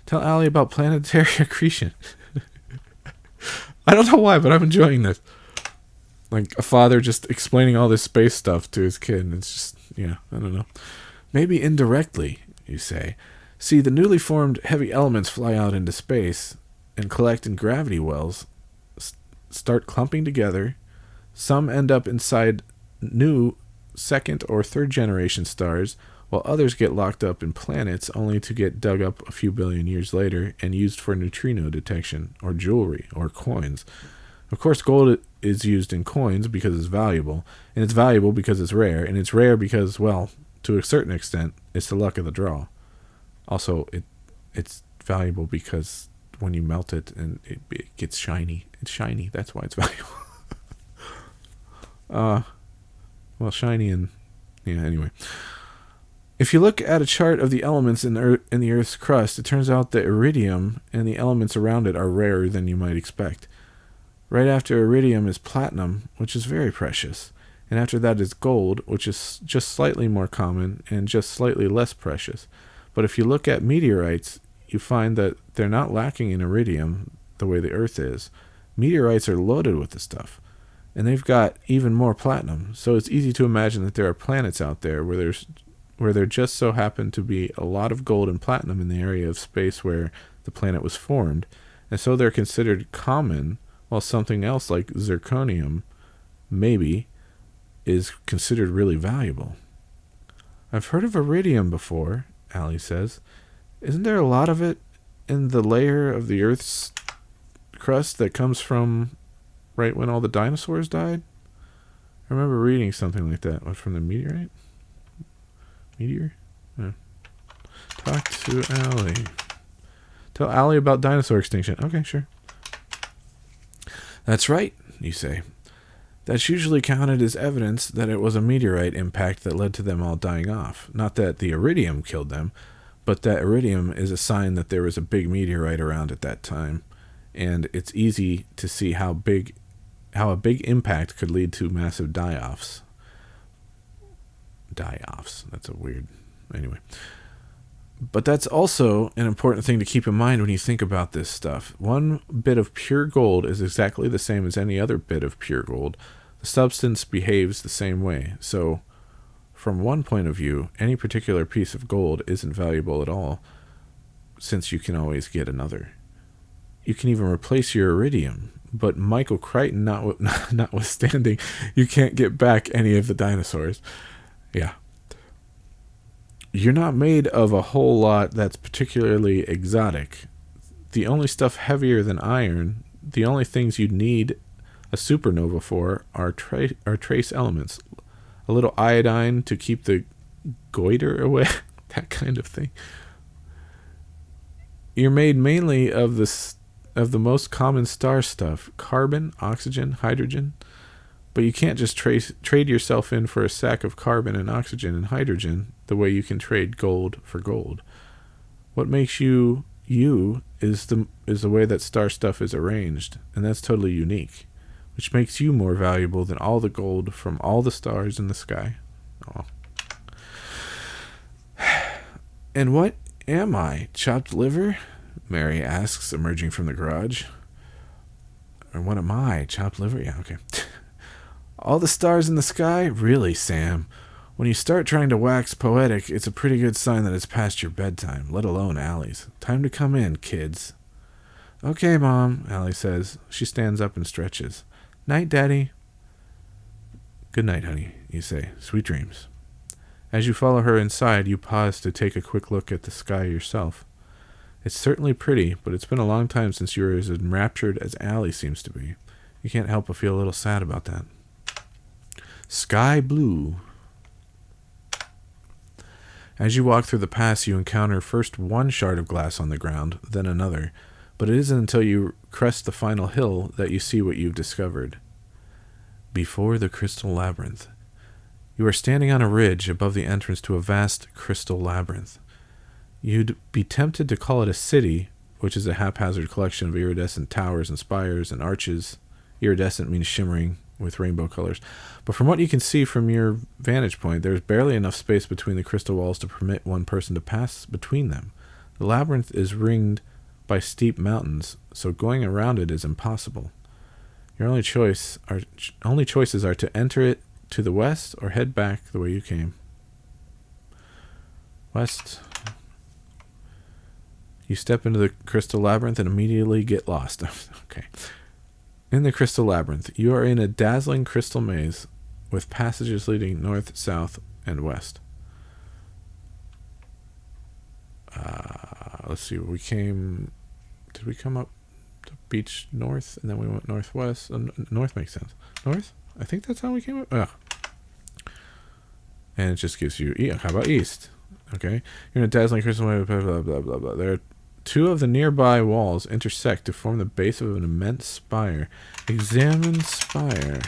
Tell Allie about planetary accretion. I don't know why, but I'm enjoying this. Like a father just explaining all this space stuff to his kid. And it's just, yeah, I don't know. Maybe indirectly, you say. See, the newly formed heavy elements fly out into space and collect in gravity wells, start clumping together. Some end up inside new second or third generation stars, while others get locked up in planets only to get dug up a few billion years later and used for neutrino detection or jewelry or coins. Of course, gold is used in coins because it's valuable, and it's valuable because it's rare, and it's rare because, well, to a certain extent, it's the luck of the draw. Also, it's valuable because when you melt it and it gets shiny, it's shiny. That's why it's valuable. Well, shiny and yeah. Anyway. If you look at a chart of the elements in the Earth's crust, it turns out that iridium and the elements around it are rarer than you might expect. Right after iridium is platinum, which is very precious, and after that is gold, which is just slightly more common and just slightly less precious. But if you look at meteorites, you find that they're not lacking in iridium the way the Earth is. Meteorites are loaded with the stuff, and they've got even more platinum, so it's easy to imagine that there are planets out there where there just so happened to be a lot of gold and platinum in the area of space where the planet was formed, and so they're considered common, while something else like zirconium, maybe, is considered really valuable. I've heard of iridium before, Allie says. Isn't there a lot of it in the layer of the Earth's crust that comes from right when all the dinosaurs died? I remember reading something like that. What, from the meteorite? Meteor? Yeah. Talk to Allie. Tell Allie about dinosaur extinction. Okay, sure. That's right, you say. That's usually counted as evidence that it was a meteorite impact that led to them all dying off. Not that the iridium killed them, but that iridium is a sign that there was a big meteorite around at that time. And it's easy to see how a big impact could lead to massive die-offs. Die-offs. That's a weird... Anyway. But that's also an important thing to keep in mind when you think about this stuff. One bit of pure gold is exactly the same as any other bit of pure gold. The substance behaves the same way. So, from one point of view, any particular piece of gold isn't valuable at all, since you can always get another. You can even replace your iridium, but Michael Crichton notwithstanding, you can't get back any of the dinosaurs. Yeah. You're not made of a whole lot that's particularly exotic. The only stuff heavier than iron, the only things you'd need a supernova for are trace elements. A little iodine to keep the goiter away, that kind of thing. You're made mainly of the most common star stuff, carbon, oxygen, hydrogen. But you can't just trade yourself in for a sack of carbon and oxygen and hydrogen the way you can trade gold for gold. What makes you is the way that star stuff is arranged, and that's totally unique, which makes you more valuable than all the gold from all the stars in the sky. Oh. And what am I, chopped liver? Mary asks, emerging from the garage. Or what am I, chopped liver? Yeah, okay. All the stars in the sky? Really, Sam? When you start trying to wax poetic, it's a pretty good sign that it's past your bedtime, let alone Allie's. Time to come in, kids. Okay, Mom, Allie says. She stands up and stretches. Night, Daddy. Good night, honey, you say. Sweet dreams. As you follow her inside, you pause to take a quick look at the sky yourself. It's certainly pretty, but it's been a long time since you were as enraptured as Allie seems to be. You can't help but feel a little sad about that. Sky blue. As you walk through the pass, you encounter first one shard of glass on the ground, then another, but it isn't until you crest the final hill that you see what you've discovered. Before the crystal labyrinth. You are standing on a ridge above the entrance to a vast crystal labyrinth. You'd be tempted to call it a city, which is a haphazard collection of iridescent towers and spires and arches. Iridescent means shimmering with rainbow colors. But from what you can see from your vantage point, there's barely enough space between the crystal walls to permit one person to pass between them. The labyrinth is ringed by steep mountains, so going around it is impossible. Your only choices are to enter it to the west or head back the way you came. West. You step into the crystal labyrinth and immediately get lost. Okay. In the crystal labyrinth, you are in a dazzling crystal maze with passages leading north, south, and west. Let's see. Did we come up the beach north, and then we went northwest? North makes sense. North? I think that's how we came up. And it just gives you, how about east? Okay. You're in a dazzling crystal maze, blah, blah, blah, blah, blah. There are two of the nearby walls intersect to form the base of an immense spire. Examine spire.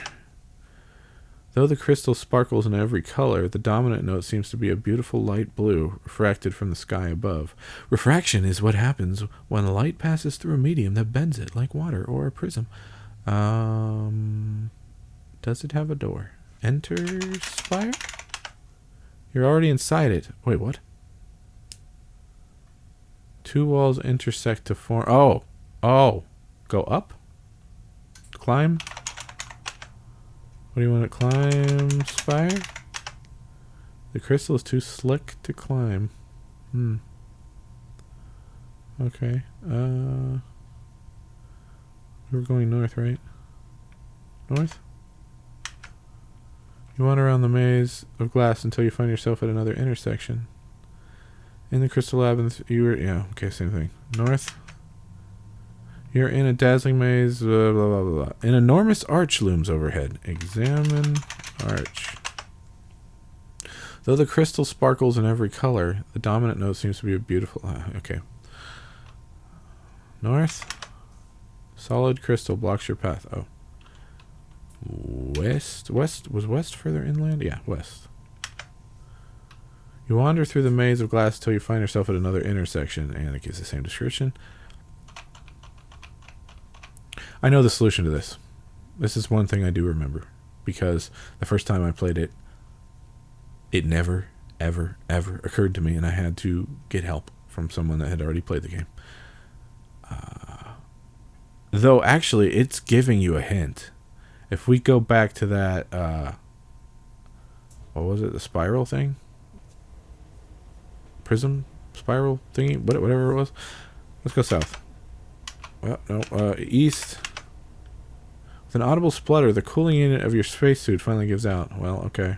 Though the crystal sparkles in every color, the dominant note seems to be a beautiful light blue refracted from the sky above. Refraction is what happens when light passes through a medium that bends it, like water or a prism. Does it have a door? Enter spire? You're already inside it. Wait, what? Two walls intersect to form... Oh. Go up? Climb? What do you want to climb? Spire? The crystal is too slick to climb. Okay. We're going north, right? North? You wander around the maze of glass until you find yourself at another intersection. In the crystal labyrinth, you were... Yeah, okay, same thing. North. You're in a dazzling maze, blah, blah, blah, blah. An enormous arch looms overhead. Examine arch. Though the crystal sparkles in every color, the dominant note seems to be a beautiful... okay. North. Solid crystal blocks your path. Oh. West. West. Was west further inland? Yeah, west. You wander through the maze of glass until you find yourself at another intersection. And it gives the same description. I know the solution to this. This is one thing I do remember. Because the first time I played it, it never, ever, ever occurred to me. And I had to get help from someone that had already played the game. Though, actually, it's giving you a hint. If we go back to that... what was it? The spiral thing? Prism? Spiral thingy? Whatever it was. Let's go south. Well, no. East. With an audible splutter, the cooling unit of your spacesuit finally gives out. Well, okay.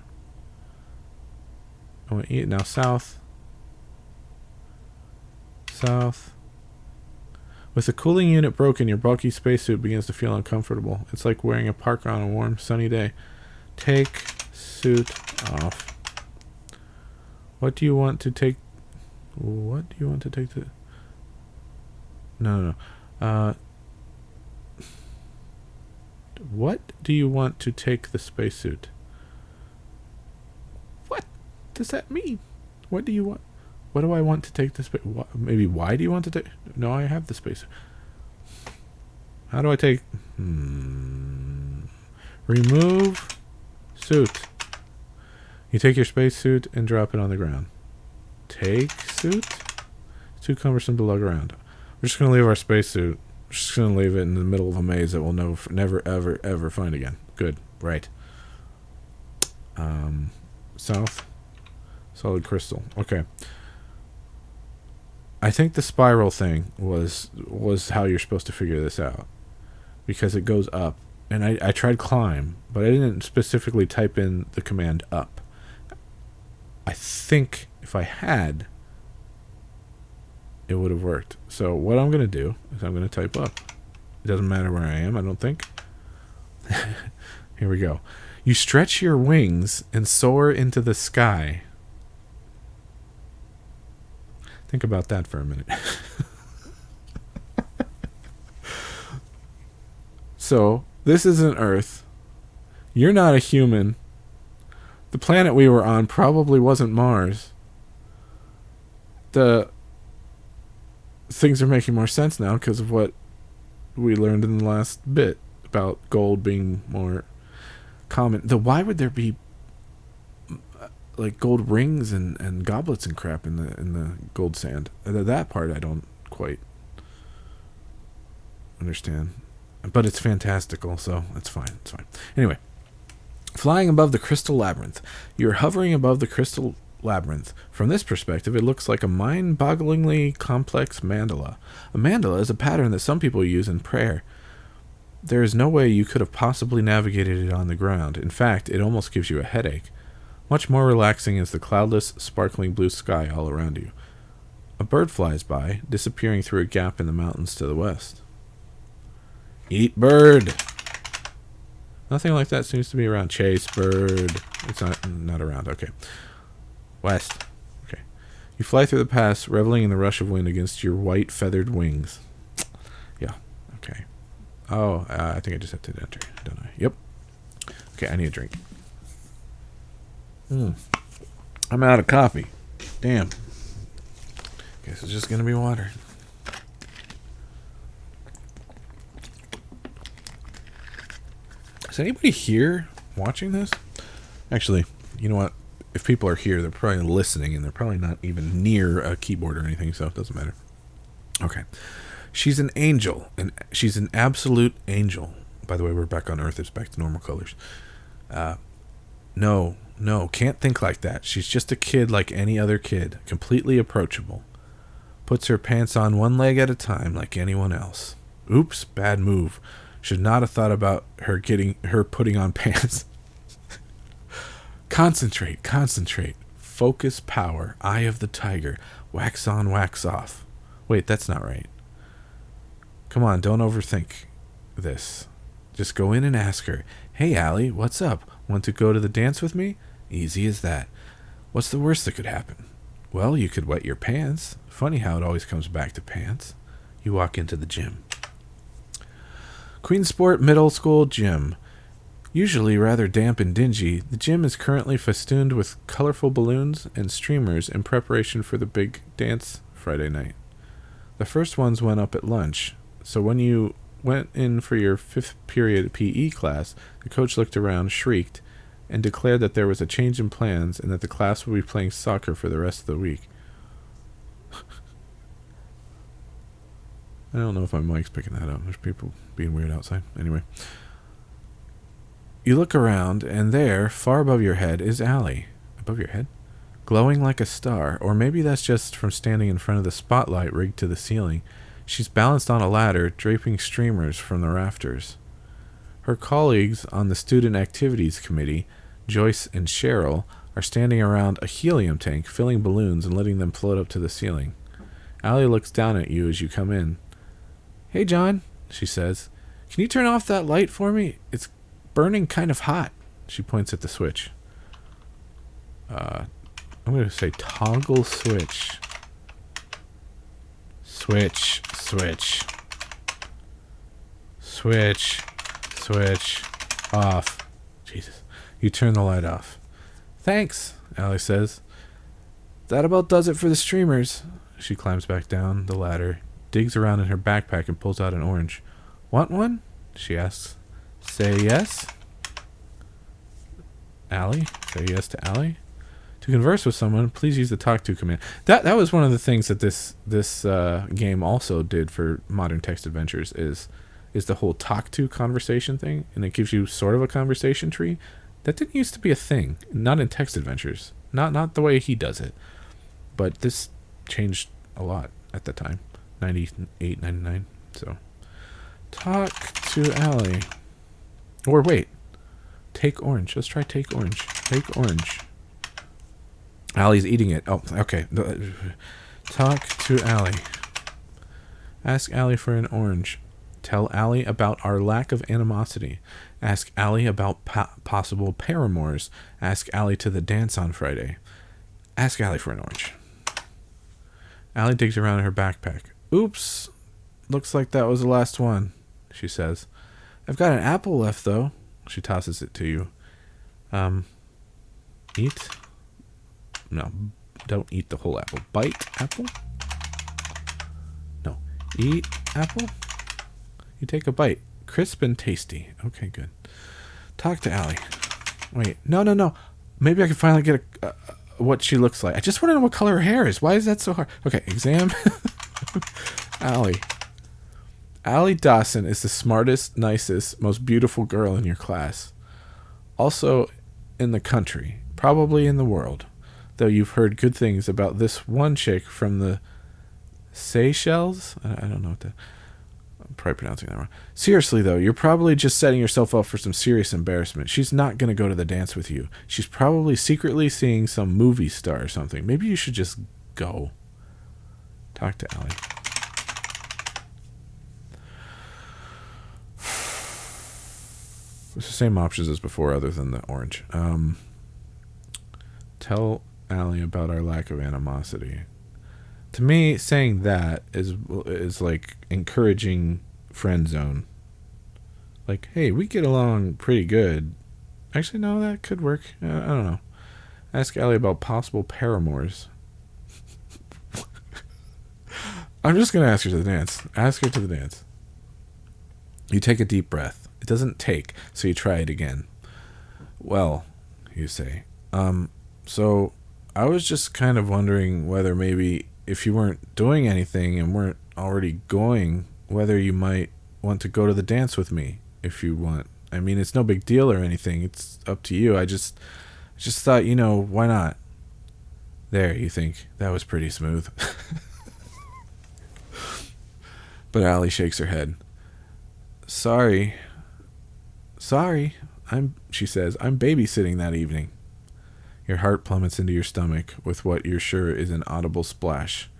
I went now south. South. With the cooling unit broken, your bulky spacesuit begins to feel uncomfortable. It's like wearing a parka on a warm, sunny day. Take suit off. What do you want to take? What do you want to take the... No. What do you want to take the spacesuit? What does that mean? What do you want? What do I want to take the space? Maybe why do you want to take... No, I have the space. How do I take... Remove suit. You take your spacesuit and drop it on the ground. Take suit? It's too cumbersome to lug around. We're just going to leave our spacesuit. We're just going to leave it in the middle of a maze that we'll never, ever, ever find again. Good. Right. South. Solid crystal. Okay. I think the spiral thing was how you're supposed to figure this out. Because it goes up. And I tried climb, but I didn't specifically type in the command up. I think if I had, it would have worked. So what I'm going to do is I'm going to type up. It doesn't matter where I am, I don't think. Here we go. You stretch your wings and soar into the sky. Think about that for a minute. So, this isn't Earth. You're not a human. The planet we were on probably wasn't Mars. Things are making more sense now because of what we learned in the last bit about gold being more common. Why would there be like gold rings and goblets and crap in the gold sand? That part I don't quite understand. But it's fantastical, so it's fine. It's fine. Anyway, flying above the crystal labyrinth. You're hovering above the crystal labyrinth. From this perspective, it looks like a mind-bogglingly complex mandala. A mandala is a pattern that some people use in prayer. There is no way you could have possibly navigated it on the ground. In fact, it almost gives you a headache. Much more relaxing is the cloudless, sparkling blue sky all around you. A bird flies by, disappearing through a gap in the mountains to the west. Eat bird. Nothing like that seems to be around. Chase bird. It's not around. Okay. West. Okay. You fly through the pass, reveling in the rush of wind against your white feathered wings. Yeah. Okay. Oh, I think I just have to enter, don't I? Yep. Okay, I need a drink. I'm out of coffee. Damn. Guess it's just gonna be water. Is anybody here watching this? Actually, you know what? If people are here, they're probably listening, and they're probably not even near a keyboard or anything, so it doesn't matter. Okay. She's an angel, and she's an absolute angel. By the way, we're back on Earth. It's back to normal colors. No, can't think like that. She's just a kid like any other kid, completely approachable. Puts her pants on one leg at a time like anyone else. Oops, bad move. Should not have thought about her putting on pants. Concentrate. Focus, power, eye of the tiger. Wax on, wax off. Wait, that's not right. Come on, don't overthink this. Just go in and ask her, "Hey, Allie, what's up? Want to go to the dance with me?" Easy as that. What's the worst that could happen? Well, you could wet your pants. Funny how it always comes back to pants. You walk into the gym. Queensport Middle School Gym. Usually rather damp and dingy, the gym is currently festooned with colorful balloons and streamers in preparation for the big dance Friday night. The first ones went up at lunch, so when you went in for your 5th period PE class, the coach looked around, shrieked, and declared that there was a change in plans and that the class would be playing soccer for the rest of the week. I don't know if my mic's picking that up. There's people being weird outside. Anyway. You look around, and there, far above your head, is Allie. Above your head? Glowing like a star, or maybe that's just from standing in front of the spotlight rigged to the ceiling. She's balanced on a ladder, draping streamers from the rafters. Her colleagues on the Student Activities Committee, Joyce and Cheryl, are standing around a helium tank, filling balloons and letting them float up to the ceiling. Allie looks down at you as you come in. "Hey, John," she says. "Can you turn off that light for me? It's burning kind of hot." She points at the switch. I'm going to say toggle switch. Switch, switch. Switch, switch, off. Jesus. You turn the light off. "Thanks," Allie says. "That about does it for the streamers." She climbs back down the ladder, digs around in her backpack and pulls out an orange. "Want one?" she asks. Say yes. Allie? Say yes to Allie? To converse with someone, please use the talk to command. That was one of the things that this game also did for modern text adventures is the whole talk to conversation thing, and it gives you sort of a conversation tree. That didn't used to be a thing, not in text adventures. Not the way he does it. But this changed a lot at the time. 98, 99. So talk to Allie. Or wait. Take orange. Let's try take orange. Take orange. Allie's eating it. Oh, okay. Talk to Allie. Ask Allie for an orange. Tell Allie about our lack of animosity. Ask Allie about possible paramours. Ask Allie to the dance on Friday. Ask Allie for an orange. Allie digs around in her backpack. Oops. Looks like that was the last one, she says. I've got an apple left, though. She tosses it to you. Eat? No, don't eat the whole apple. Bite apple? No. Eat apple? You take a bite. Crisp and tasty. Okay, good. Talk to Allie. Wait, no. Maybe I can finally get what she looks like. I just want to know what color her hair is. Why is that so hard? Okay, exam. Allie. Allie Dawson is the smartest, nicest, most beautiful girl in your class. Also in the country. Probably in the world. Though you've heard good things about this one chick from the Seychelles? I don't know what that... I'm probably pronouncing that wrong. Seriously, though, you're probably just setting yourself up for some serious embarrassment. She's not going to go to the dance with you. She's probably secretly seeing some movie star or something. Maybe you should just go. Talk to Allie. It's the same options as before other than the orange. Tell Allie about our lack of animosity. To me, saying that is like encouraging friend zone. Like, hey, we get along pretty good. Actually, no, that could work. I don't know. Ask Allie about possible paramours. I'm just going to ask her to the dance. Ask her to the dance. You take a deep breath. It doesn't take, so you try it again. Well, you say. So I was just kind of wondering whether maybe if you weren't doing anything and weren't already going, whether you might want to go to the dance with me if you want. I mean, it's no big deal or anything. It's up to you. I just thought, why not? There, you think. That was pretty smooth. But Allie shakes her head. Sorry, she says, I'm babysitting that evening. Your heart plummets into your stomach with what you're sure is an audible splash.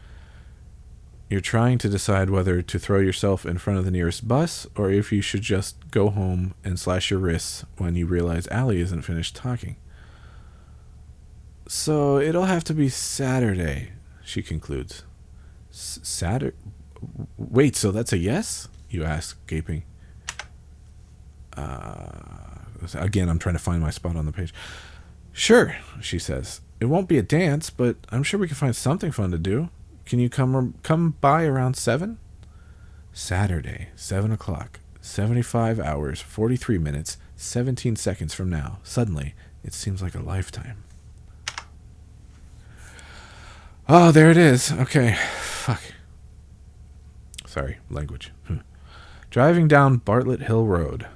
You're trying to decide whether to throw yourself in front of the nearest bus or if you should just go home and slash your wrists when you realize Allie isn't finished talking. So it'll have to be Saturday, she concludes. Saturday? Wait, so that's a yes? You ask, gaping. Again, I'm trying to find my spot on the page. Sure, she says. It won't be a dance, but I'm sure we can find something fun to do. Can you come by around 7? Saturday, 7 o'clock, 75 hours, 43 minutes, 17 seconds from now. Suddenly, it seems like a lifetime. Oh, there it is. Okay. Fuck. Sorry, language. Driving down Bartlett Hill Road.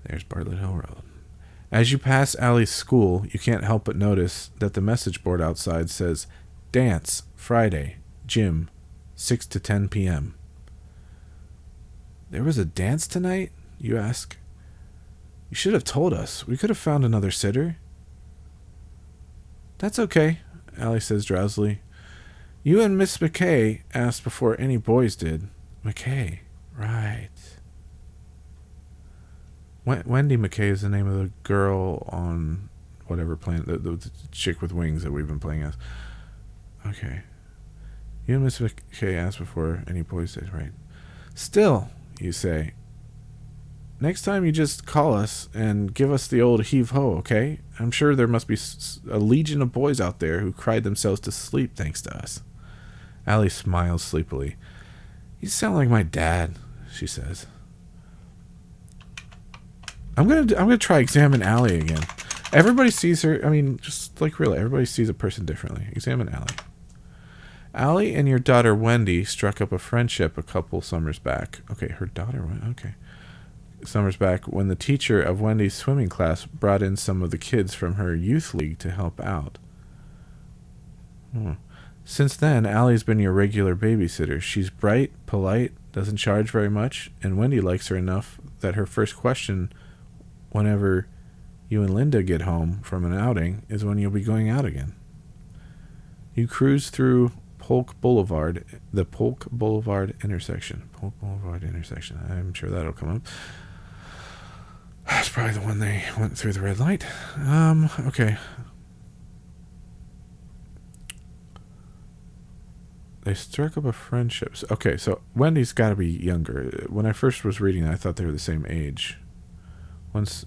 There's Bartlett Hill Road. As you pass Allie's school, you can't help but notice that the message board outside says, Dance, Friday, Gym, 6 to 10 p.m. There was a dance tonight? You ask. You should have told us. We could have found another sitter. That's okay, Allie says drowsily. You and Miss McKay asked before any boys did. McKay, right. Wendy McKay is the name of the girl on whatever planet, the chick with wings that we've been playing as. Okay. You and Miss McKay asked before any boys did, right? Still, you say, next time you just call us and give us the old heave-ho, okay? I'm sure there must be a legion of boys out there who cried themselves to sleep thanks to us. Allie smiles sleepily. You sound like my dad, she says. I'm gonna try examine Allie again. Everybody sees her. I mean, just like really, everybody sees a person differently. Examine Allie. Allie and your daughter Wendy struck up a friendship a couple summers back. Okay, her daughter. Okay, summers back when the teacher of Wendy's swimming class brought in some of the kids from her youth league to help out. Since then, Allie's been your regular babysitter. She's bright, polite, doesn't charge very much, and Wendy likes her enough that her first question whenever you and Linda get home from an outing is when you'll be going out again. You cruise through Polk Boulevard, the Polk Boulevard intersection. Polk Boulevard intersection. I'm sure that'll come up. That's probably the one they went through the red light. Okay. They struck up a friendship. Okay, so Wendy's got to be younger. When I first was reading that, I thought they were the same age. Once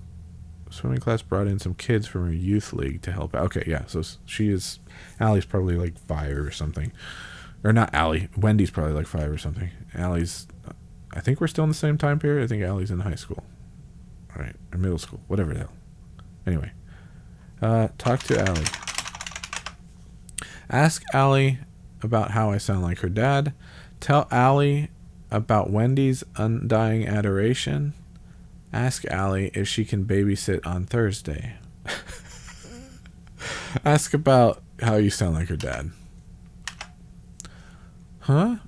swimming class brought in some kids from her youth league to help out. Okay, yeah, so Allie's probably like 5 or something. Or not Allie. Wendy's probably like 5 or something. Allie's, I think we're still in the same time period. I think Allie's in high school. All right, or middle school, whatever the hell. Anyway, talk to Allie. Ask Allie about how I sound like her dad. Tell Allie about Wendy's undying adoration. Ask Allie if she can babysit on Thursday. Ask about how you sound like her dad. Huh?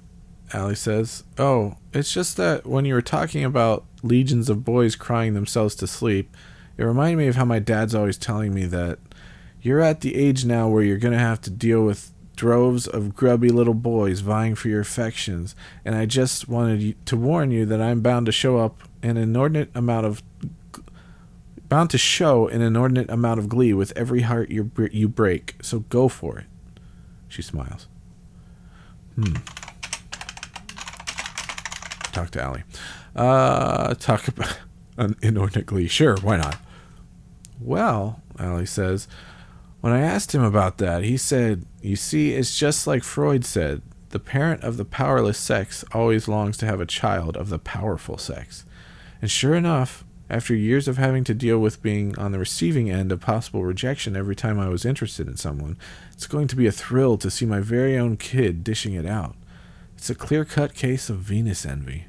Allie says, oh, it's just that when you were talking about legions of boys crying themselves to sleep, it reminded me of how my dad's always telling me that you're at the age now where you're going to have to deal with droves of grubby little boys vying for your affections, and I just wanted to warn you that I'm bound to show an inordinate amount of glee with every heart you break, so go for it. She smiles. Talk to Allie. Talk about an inordinate glee. Sure, why not? Well, Allie says, when I asked him about that, he said, you see, it's just like Freud said. The parent of the powerless sex always longs to have a child of the powerful sex. And sure enough, after years of having to deal with being on the receiving end of possible rejection every time I was interested in someone, it's going to be a thrill to see my very own kid dishing it out. It's a clear-cut case of Venus envy.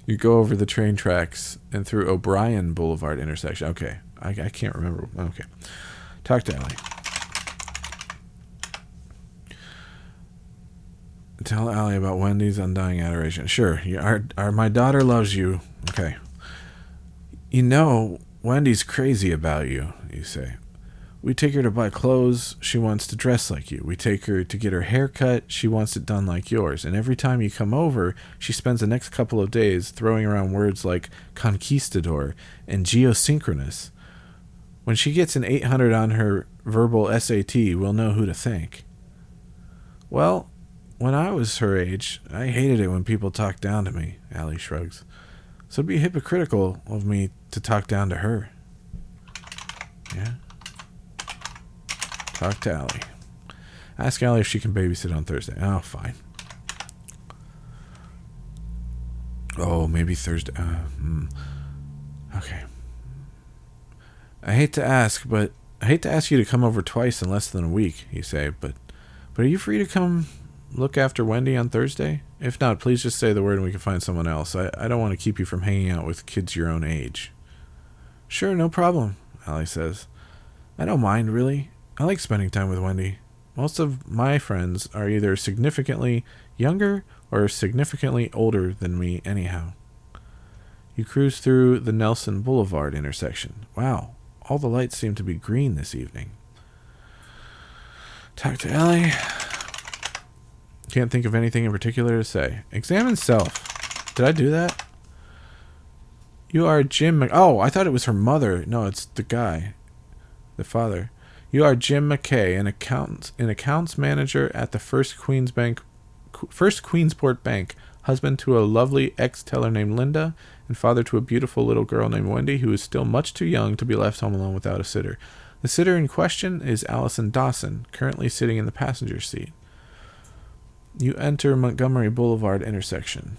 You go over the train tracks and through O'Brien Boulevard intersection. Okay. I can't remember. Okay. Talk to Allie. Tell Allie about Wendy's undying adoration. Sure. My daughter loves you. Okay. You know, Wendy's crazy about you, you say. We take her to buy clothes, she wants to dress like you. We take her to get her hair cut, she wants it done like yours. And every time you come over, she spends the next couple of days throwing around words like conquistador and geosynchronous. When she gets an 800 on her verbal SAT, we'll know who to thank. Well, when I was her age, I hated it when people talked down to me, Allie shrugs. So it'd be hypocritical of me to talk down to her. Yeah? Talk to Allie. Ask Allie if she can babysit on Thursday. Oh, fine. Oh, maybe Thursday. Okay. I hate to ask you to come over twice in less than a week, you say, but are you free to come look after Wendy on Thursday? If not, please just say the word and we can find someone else. I don't want to keep you from hanging out with kids your own age. Sure, no problem, Allie says. I don't mind, really. I like spending time with Wendy. Most of my friends are either significantly younger or significantly older than me anyhow. You cruise through the Nelson Boulevard intersection. Wow, all the lights seem to be green this evening. Talk to Ellie. Can't think of anything in particular to say. Examine self. Did I do that? You are Jim Oh, I thought it was her mother. No, it's the guy. The father. You are Jim McKay, an accounts manager at the First Queensport Bank, husband to a lovely ex-teller named Linda, and father to a beautiful little girl named Wendy, who is still much too young to be left home alone without a sitter. The sitter in question is Allison Dawson, currently sitting in the passenger seat. You enter Montgomery Boulevard intersection.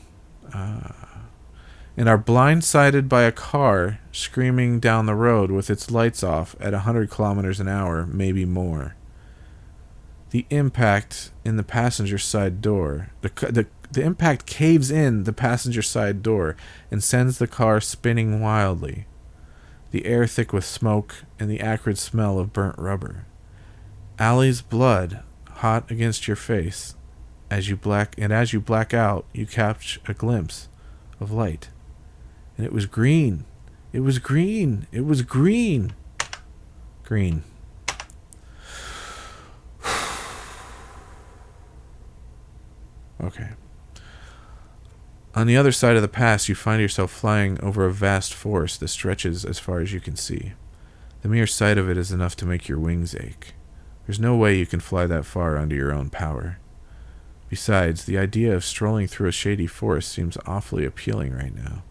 And are blindsided by a car screaming down the road with its lights off at 100 kilometers an hour, maybe more. The impact in the passenger side door. The impact caves in the passenger side door and sends the car spinning wildly. The air thick with smoke and the acrid smell of burnt rubber. Allie's blood hot against your face. As you black out, you catch a glimpse of light. And it was green. It was green. It was green. Green. Okay. On the other side of the pass, you find yourself flying over a vast forest that stretches as far as you can see. The mere sight of it is enough to make your wings ache. There's no way you can fly that far under your own power. Besides, the idea of strolling through a shady forest seems awfully appealing right now.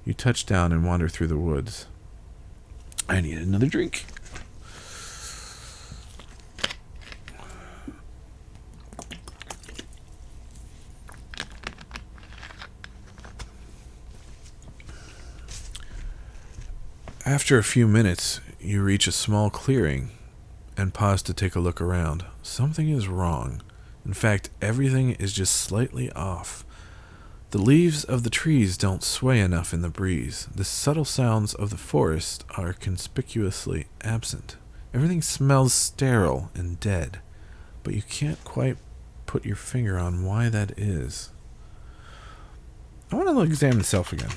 You touch down and wander through the woods. I need another drink. After a few minutes, you reach a small clearing and pause to take a look around. Something is wrong. In fact, everything is just slightly off. The leaves of the trees don't sway enough in the breeze. The subtle sounds of the forest are conspicuously absent. Everything smells sterile and dead, but you can't quite put your finger on why that is. I want to examine self again.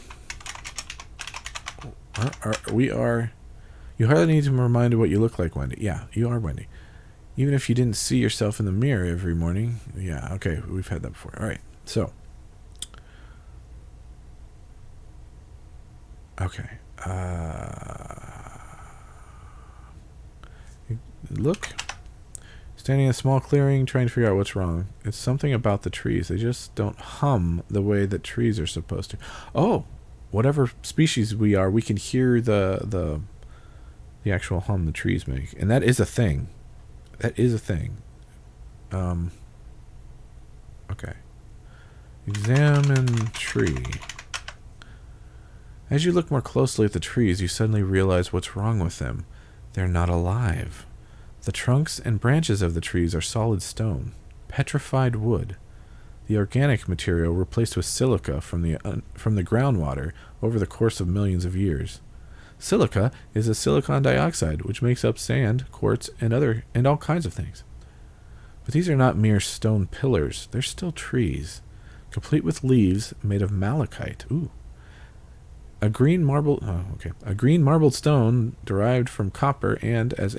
You hardly need to be reminded what you look like, Wendy. Yeah, you are Wendy. Even if you didn't see yourself in the mirror every morning. Yeah, okay, we've had that before. All right, so. Okay. Look. Standing in a small clearing, trying to figure out what's wrong. It's something about the trees. They just don't hum the way that trees are supposed to. Oh, whatever species we are, we can hear the actual hum the trees make. And that is a thing. That is a thing. Okay. Examine tree. As you look more closely at the trees, you suddenly realize what's wrong with them. They're not alive. The trunks and branches of the trees are solid stone, petrified wood. The organic material replaced with silica from the groundwater over the course of millions of years. Silica is a silicon dioxide, which makes up sand, quartz, and all kinds of things. But these are not mere stone pillars. They're still trees, complete with leaves made of malachite. Ooh. A green marbled stone derived from copper and as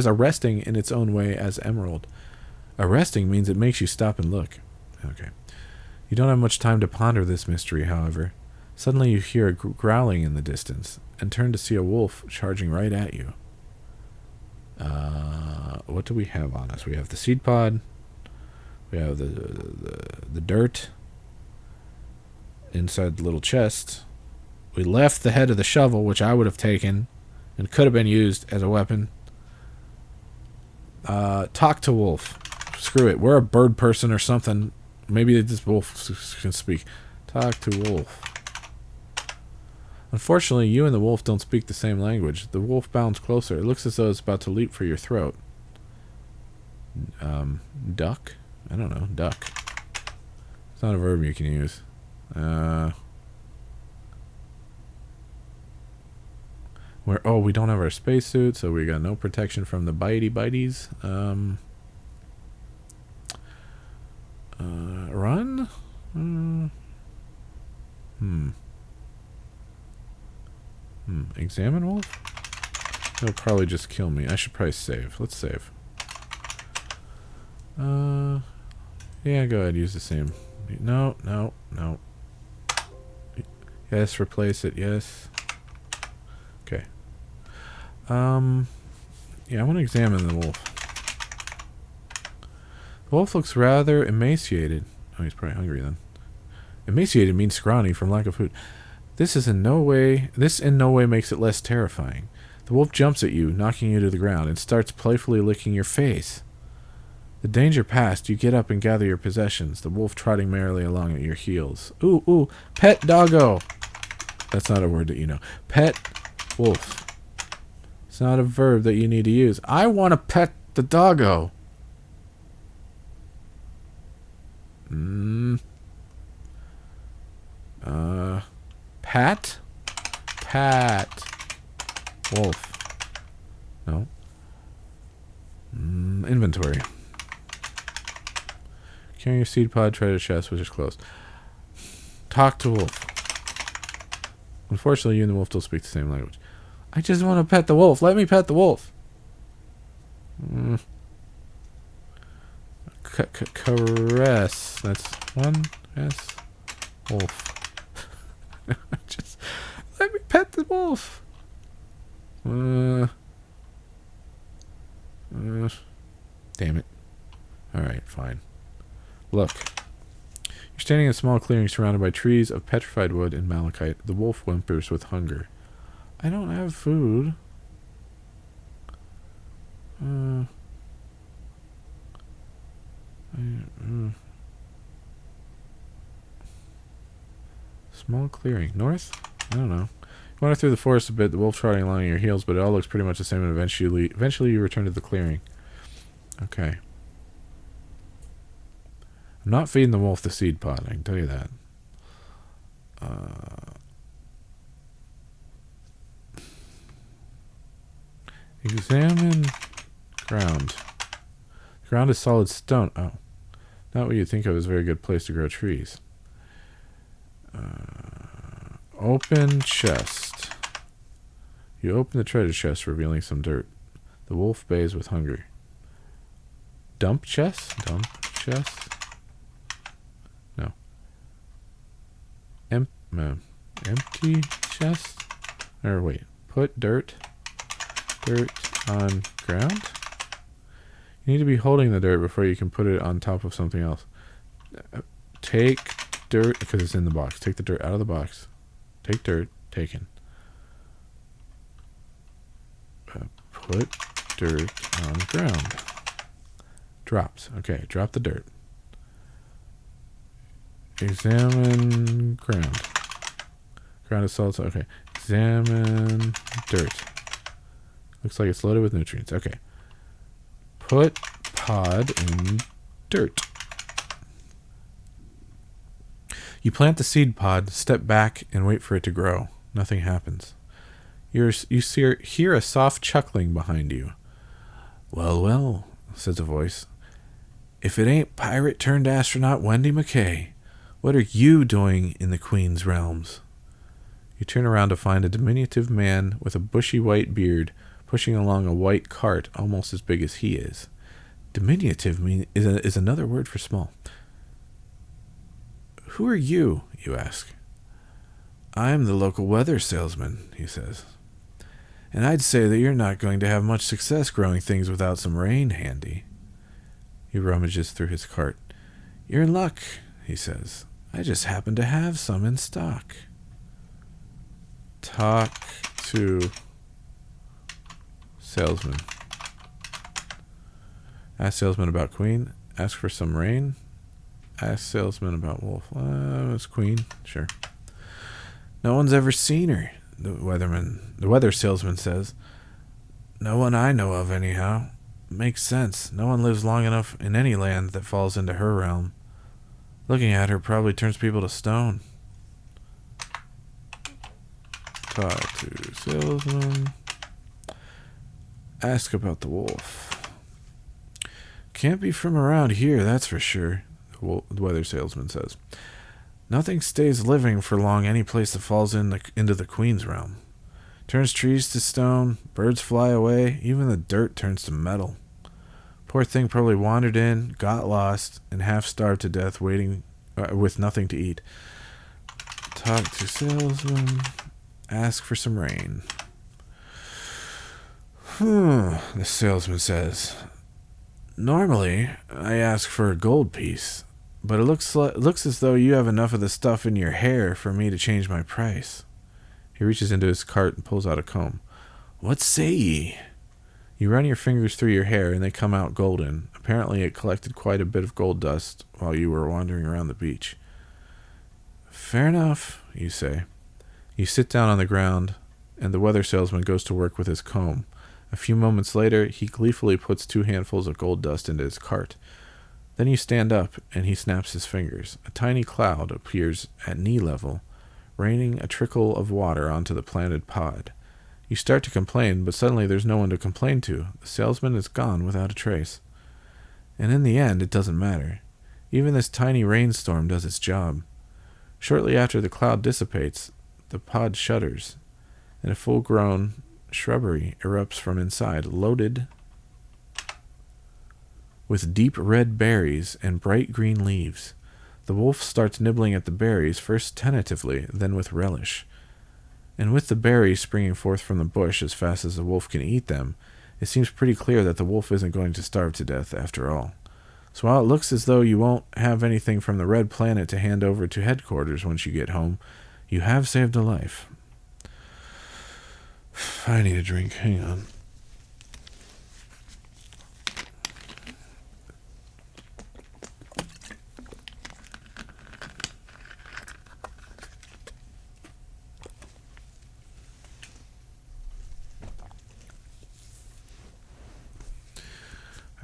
arresting in its own way as emerald. Arresting means it makes you stop and look. Okay. You don't have much time to ponder this mystery, however. Suddenly you hear a growling in the distance and turn to see a wolf charging right at you. What do we have on us? We have the seed pod. We have the dirt inside the little chest. We left the head of the shovel, which I would have taken and could have been used as a weapon. Talk to wolf. Screw it. We're a bird person or something. Maybe this wolf can speak. Talk to wolf. Unfortunately, you and the wolf don't speak the same language. The wolf bounds closer. It looks as though it's about to leap for your throat. Duck? I don't know. Duck. It's not a verb you can use. We don't have our spacesuit, so we got no protection from the bites. Run? Examine wolf? It'll probably just kill me. I should probably save. Let's save. Yeah, go ahead. Use the same. No. Yes, replace it. Yes. Okay. Yeah, I want to examine the wolf. The wolf looks rather emaciated. Oh, he's probably hungry then. Emaciated means scrawny from lack of food. This in no way makes it less terrifying. The wolf jumps at you, knocking you to the ground, and starts playfully licking your face. The danger past, you get up and gather your possessions, the wolf trotting merrily along at your heels. Ooh, pet doggo! That's not a word that you know. Pet wolf. It's not a verb that you need to use. I want to pet the doggo. Pat? Wolf. No. Inventory. Carrying your seed pod, treasure chest, which is closed. Talk to wolf. Unfortunately, you and the wolf don't speak the same language. I just want to pet the wolf. Let me pet the wolf. Caress. That's one S. Wolf. Just let me pet the wolf. Damn it. Alright, fine. Look. You're standing in a small clearing surrounded by trees of petrified wood and malachite. The wolf whimpers with hunger. I don't have food. Small clearing. North? I don't know. You wander through the forest a bit, the wolf trotting along your heels, but it all looks pretty much the same, and eventually you return to the clearing. Okay. I'm not feeding the wolf the seed pod, I can tell you that. Examine ground. The ground is solid stone. Oh. Not what you'd think of as a very good place to grow trees. Open chest. You open the treasure chest, revealing some dirt. The wolf bays with hunger. Dump chest? Dump chest? No. Empty chest? Or wait. Put dirt on ground? You need to be holding the dirt before you can put it on top of something else. Take dirt, because it's in the box. Take the dirt out of the box. Take dirt. Taken. Put dirt on ground. Drops. Okay, drop the dirt. Examine ground. Ground is solid. Okay. Examine dirt. Looks like it's loaded with nutrients. Okay. Put pod in dirt. You plant the seed pod, step back, and wait for it to grow. Nothing happens. You hear a soft chuckling behind you. Well, says a voice. If it ain't pirate-turned-astronaut Wendy McKay, what are you doing in the Queen's realms? You turn around to find a diminutive man with a bushy white beard pushing along a white cart almost as big as he is. Diminutive is another word for small. Who are you? You ask. I'm the local weather salesman, he says. And I'd say that you're not going to have much success growing things without some rain handy. He rummages through his cart. You're in luck, he says. I just happen to have some in stock. Talk to salesman. Ask salesman about queen. Ask for some rain. Ask salesman about wolf. It's queen. Sure. No one's ever seen her, the weather salesman says. No one I know of, anyhow. Makes sense. No one lives long enough in any land that falls into her realm. Looking at her probably turns people to stone. Talk to salesman. Ask about the wolf. Can't be from around here, that's for sure, the weather salesman says. Nothing stays living for long any place that falls into the queen's realm. Turns trees to stone, birds fly away, even the dirt turns to metal. Poor thing probably wandered in, got lost, and half starved to death waiting with nothing to eat. Talk to salesman. Ask for some rain. The salesman says. Normally, I ask for a gold piece, but it looks as though you have enough of the stuff in your hair for me to change my price. He reaches into his cart and pulls out a comb. What say ye? You run your fingers through your hair and they come out golden. Apparently it collected quite a bit of gold dust while you were wandering around the beach. Fair enough, you say. You sit down on the ground, and the weather salesman goes to work with his comb. A few moments later, he gleefully puts 2 handfuls of gold dust into his cart. Then you stand up, and he snaps his fingers. A tiny cloud appears at knee level, raining a trickle of water onto the planted pod. You start to complain, but suddenly there's no one to complain to. The salesman is gone without a trace. And in the end, it doesn't matter. Even this tiny rainstorm does its job. Shortly after the cloud dissipates, the pod shudders, and a full-grown shrubbery erupts from inside, loaded with deep red berries and bright green leaves. The wolf starts nibbling at the berries, first tentatively, then with relish. And with the berries springing forth from the bush as fast as the wolf can eat them, it seems pretty clear that the wolf isn't going to starve to death after all. So while it looks as though you won't have anything from the red planet to hand over to headquarters once you get home, you have saved a life. I need a drink. Hang on.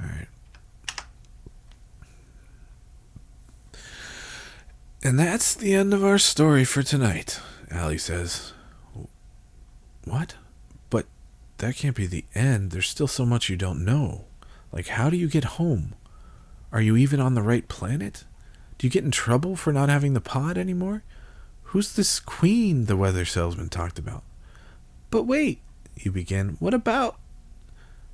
All right. And that's the end of our story for tonight, Allie says. What? But that can't be the end. There's still so much you don't know. Like, how do you get home? Are you even on the right planet? Do you get in trouble for not having the pod anymore? Who's this queen the weather salesman talked about? But wait, you begin. What about?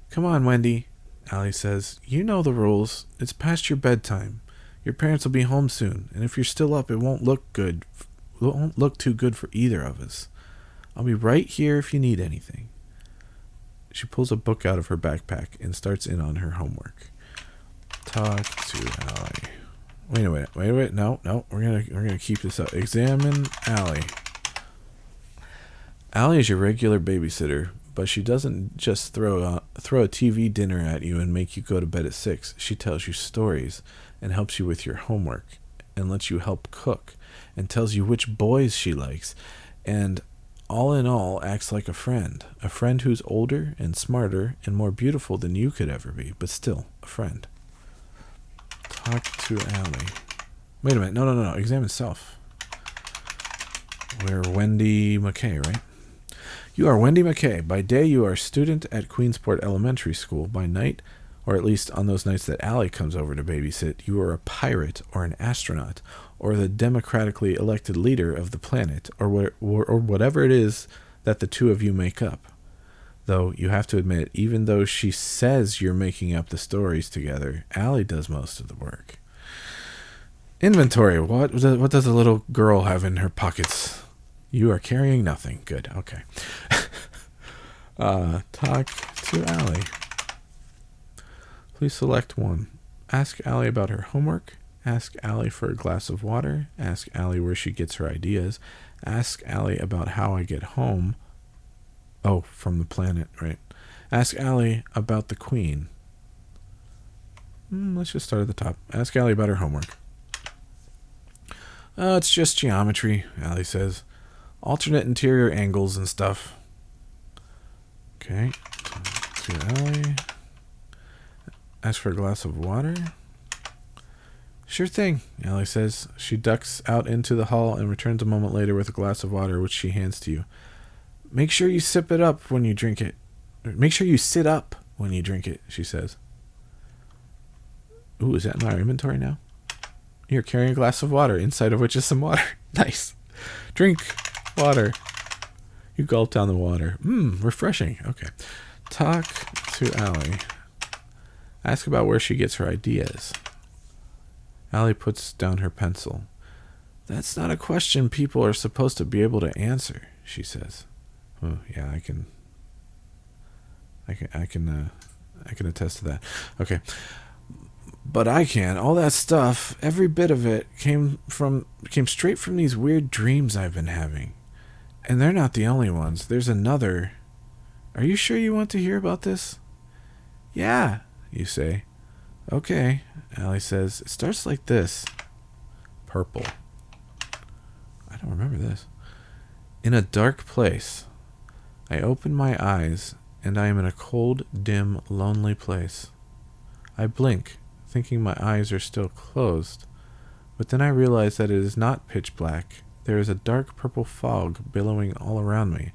Come on, Wendy, Allie says. You know the rules. It's past your bedtime. Your parents will be home soon, and if you're still up, it won't look good. It won't look too good for either of us. I'll be right here if you need anything. She pulls a book out of her backpack and starts in on her homework. Talk to Allie. Wait a minute. No. We're gonna keep this up. Examine Allie. Allie is your regular babysitter, but she doesn't just throw a TV dinner at you and make you go to bed at 6. She tells you stories and helps you with your homework and lets you help cook and tells you which boys she likes, and all in all acts like a friend who's older and smarter and more beautiful than you could ever be, but still a friend. Talk to Allie. Wait a minute. No. Examine self. We're Wendy McKay, right? You are Wendy McKay. By day, you are a student at Queensport Elementary School. By night, Or at least on those nights that Allie comes over to babysit, you are a pirate or an astronaut or the democratically elected leader of the planet or whatever it is that the two of you make up. Though you have to admit, even though she says you're making up the stories together, Allie does most of the work. Inventory. What does a little girl have in her pockets? You are carrying nothing. Good. Okay. Talk to Allie. Please select one. Ask Allie about her homework. Ask Allie for a glass of water. Ask Allie where she gets her ideas. Ask Allie about how I get home. Oh, from the planet, right. Ask Allie about the Queen. Let's just start at the top. Ask Allie about her homework. It's just geometry, Allie says. Alternate interior angles and stuff. Okay. To Allie. Ask for a glass of water. Sure thing, Allie says. She ducks out into the hall and returns a moment later with a glass of water, which she hands to you. Make sure you sip it up when you drink it. Make sure you sit up when you drink it, she says. Ooh, is that in our inventory now? You're carrying a glass of water, inside of which is some water. Nice. Drink water. You gulp down the water. Refreshing. Okay. Talk to Allie. Ask about where she gets her ideas. Allie puts down her pencil. That's not a question people are supposed to be able to answer, she says. Oh, yeah, I can attest to that. Okay. But I can. All that stuff, every bit of it came straight from these weird dreams I've been having. And they're not the only ones. There's another. Are you sure you want to hear about this? Yeah, you say. Okay, Allie says. It starts like this. Purple. I don't remember this. In a dark place, I open my eyes, and I am in a cold, dim, lonely place. I blink, thinking my eyes are still closed, but then I realize that it is not pitch black. There is a dark purple fog billowing all around me,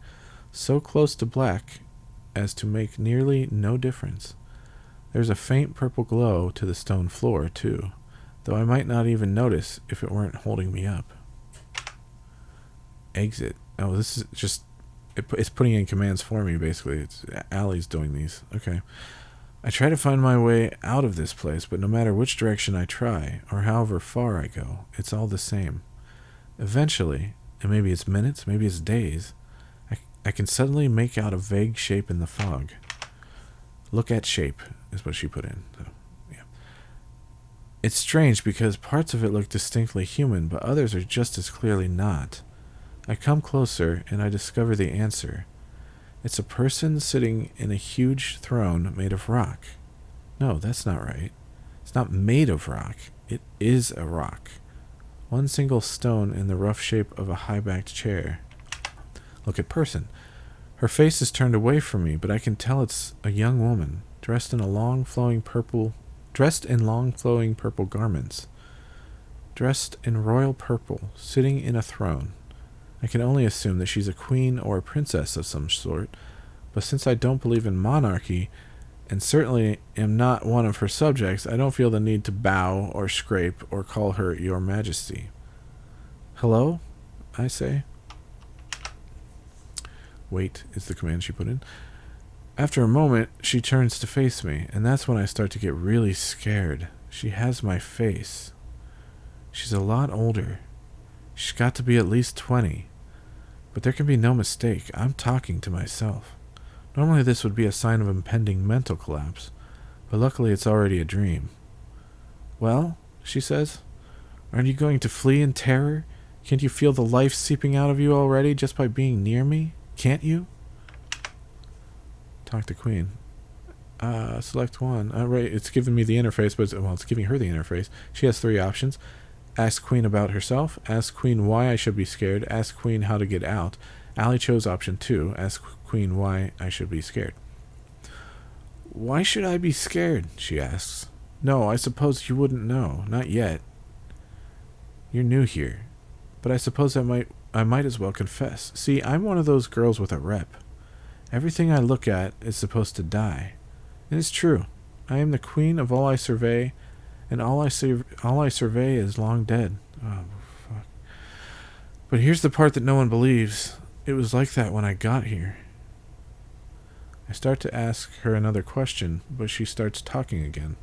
so close to black as to make nearly no difference. There's a faint purple glow to the stone floor, too, though I might not even notice if it weren't holding me up. Exit. Oh, this is just... It's putting in commands for me, basically. Allie's doing these. Okay. I try to find my way out of this place, but no matter which direction I try, or however far I go, it's all the same. Eventually, and maybe it's minutes, maybe it's days, I can suddenly make out a vague shape in the fog. Look at shape, is what she put in. So, yeah. It's strange because parts of it look distinctly human, but others are just as clearly not. I come closer, and I discover the answer. It's a person sitting in a huge throne made of rock. No, that's not right. It's not made of rock. It is a rock. One single stone in the rough shape of a high-backed chair. Look at person. Her face is turned away from me, but I can tell it's a young woman, dressed in long flowing purple garments. Dressed in royal purple, sitting in a throne. I can only assume that she's a queen or a princess of some sort, but since I don't believe in monarchy, and certainly am not one of her subjects, I don't feel the need to bow or scrape or call her Your Majesty. Hello? I say. Wait is the command she put in. After a moment, she turns to face me, and that's when I start to get really scared. She has my face. She's a lot older. She's got to be at least 20. But there can be no mistake. I'm talking to myself. Normally this would be a sign of impending mental collapse, but luckily it's already a dream. Well, she says, aren't you going to flee in terror? Can't you feel the life seeping out of you already just by being near me? Can't you? Talk to Queen. Select one. Right, it's giving me the interface, but it's giving her the interface. She has 3 options. Ask Queen about herself. Ask Queen why I should be scared. Ask Queen how to get out. Allie chose option 2. Ask Queen why I should be scared. Why should I be scared? She asks. No, I suppose you wouldn't know. Not yet. You're new here. But I suppose I might as well confess. See, I'm one of those girls with a rep. Everything I look at is supposed to die. And it's true. I am the queen of all I survey, and all I survey is long dead. Oh, fuck. But here's the part that no one believes. It was like that when I got here. I start to ask her another question, but she starts talking again.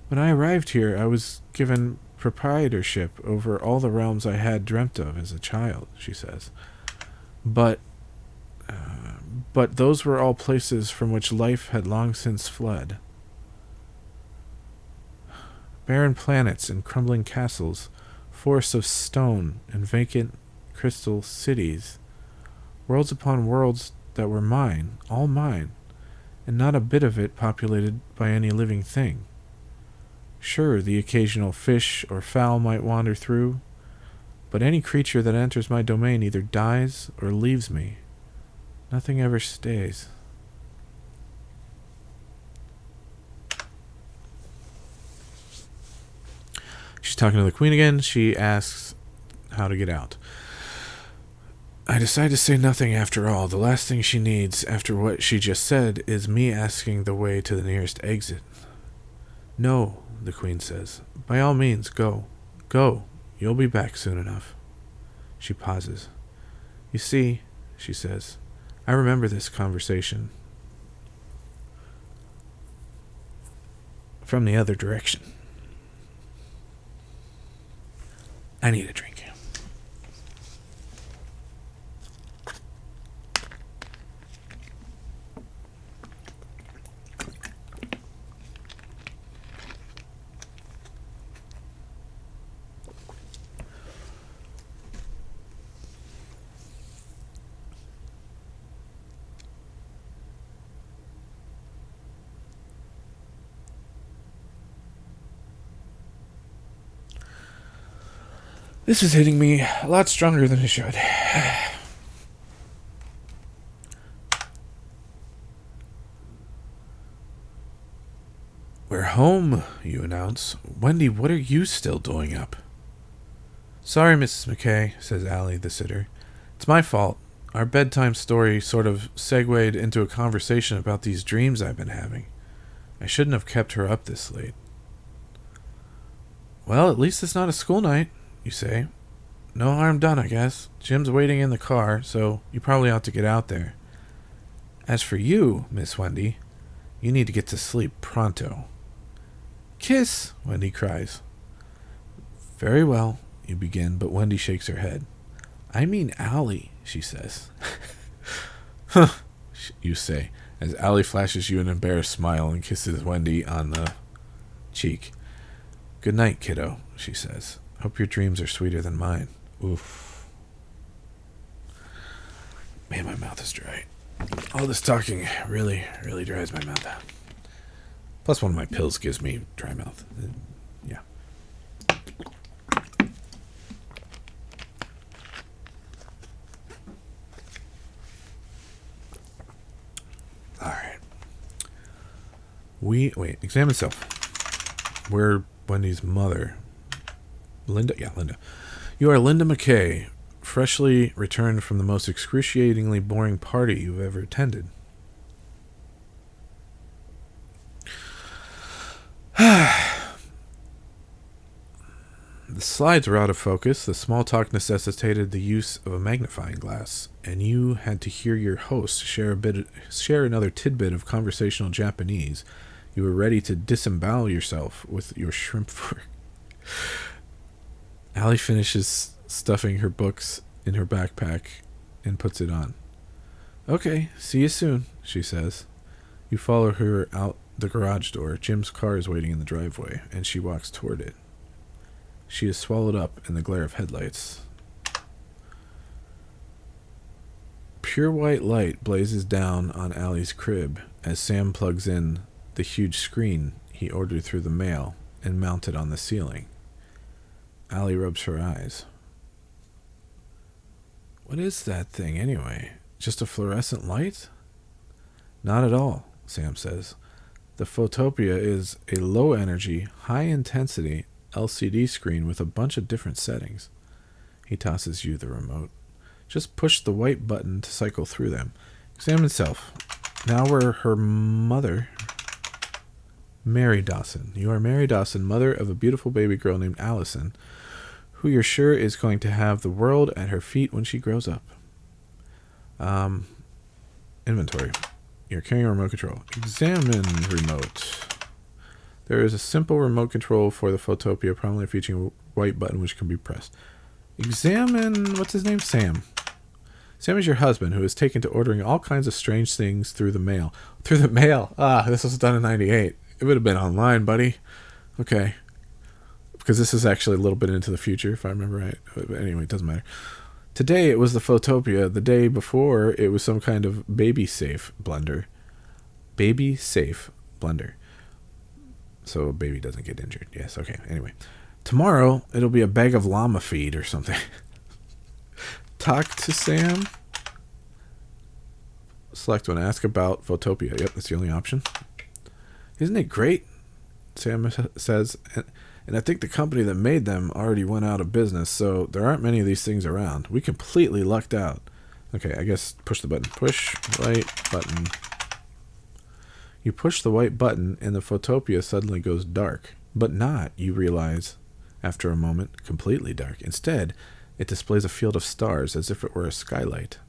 When I arrived here, I was given proprietorship over all the realms I had dreamt of as a child, she says. But those were all places from which life had long since fled. Barren planets and crumbling castles, forests of stone and vacant crystal cities, worlds upon worlds that were mine, all mine, and not a bit of it populated by any living thing. Sure, the occasional fish or fowl might wander through, but any creature that enters my domain either dies or leaves me. Nothing ever stays. She's talking to the queen again. She asks how to get out. I decide to say nothing after all. The last thing she needs after what she just said is me asking the way to the nearest exit. No, the queen says. By all means, go. Go. You'll be back soon enough. She pauses. You see, she says, I remember this conversation from the other direction. I need a drink. This is hitting me a lot stronger than it should. We're home, you announce. Wendy, what are you still doing up? Sorry, Mrs. McKay, says Allie, the sitter. It's my fault. Our bedtime story sort of segued into a conversation about these dreams I've been having. I shouldn't have kept her up this late. Well, at least it's not a school night, you say. No harm done, I guess. Jim's waiting in the car, so you probably ought to get out there. As for you, Miss Wendy, you need to get to sleep pronto. Kiss, Wendy cries. Very well, you begin, but Wendy shakes her head. I mean Allie, she says. Huh, you say, as Allie flashes you an embarrassed smile and kisses Wendy on the cheek. Good night, kiddo, she says. Hope your dreams are sweeter than mine. Oof. Man, my mouth is dry. All this talking really dries my mouth out. Plus one of my pills gives me dry mouth. Yeah. Alright. Examine self. We're Wendy's mother. Linda. You are Linda McKay, freshly returned from the most excruciatingly boring party you've ever attended. The slides were out of focus, the small talk necessitated the use of a magnifying glass, and you had to hear your host share another tidbit of conversational Japanese. You were ready to disembowel yourself with your shrimp fork. Allie finishes stuffing her books in her backpack and puts it on. Okay, see you soon, she says. You follow her out the garage door. Jim's car is waiting in the driveway, and she walks toward it. She is swallowed up in the glare of headlights. Pure white light blazes down on Allie's crib as Sam plugs in the huge screen he ordered through the mail and mounted on the ceiling. Allie rubs her eyes. What is that thing, anyway? Just a fluorescent light? Not at all, Sam says. The Photopia is a low-energy, high-intensity LCD screen with a bunch of different settings. He tosses you the remote. Just push the white button to cycle through them. Examine self. Now we're her mother. Mary Dawson. You are Mary Dawson, mother of a beautiful baby girl named Allison, who you're sure is going to have the world at her feet when she grows up. Inventory. You're carrying a remote control. Examine remote. There is a simple remote control for the Photopia, prominently featuring a white button which can be pressed. Examine... what's his name? Sam. Sam is your husband, who is taken to ordering all kinds of strange things through the mail. Through the mail? Ah, this was done in 98. It would have been online, buddy. Okay. Because this is actually a little bit into the future, if I remember right. But anyway, it doesn't matter. Today, it was the Photopia. The day before, it was some kind of baby-safe blender. Baby-safe blender. So a baby doesn't get injured. Yes, okay. Anyway. Tomorrow, it'll be a bag of llama feed or something. Talk to Sam. Select one. Ask about Photopia. Yep, that's the only option. Isn't it great? Sam says, and I think the company that made them already went out of business, so there aren't many of these things around. We completely lucked out. Okay, I guess push the button. Push white button. You push the white button, and the Photopia suddenly goes dark. But not, you realize, after a moment, completely dark. Instead, it displays a field of stars as if it were a skylight.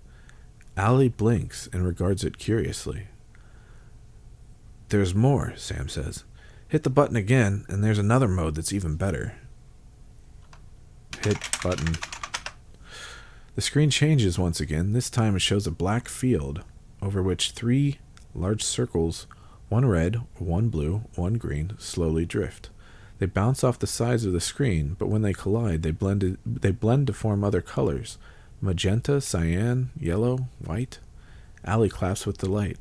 Allie blinks and regards it curiously. There's more, Sam says. Hit the button again, and there's another mode that's even better. Hit button. The screen changes once again. This time it shows a black field over which 3 large circles, one red, one blue, one green, slowly drift. They bounce off the sides of the screen, but when they collide, they blend to form other colors. Magenta, cyan, yellow, white. Allie claps with delight.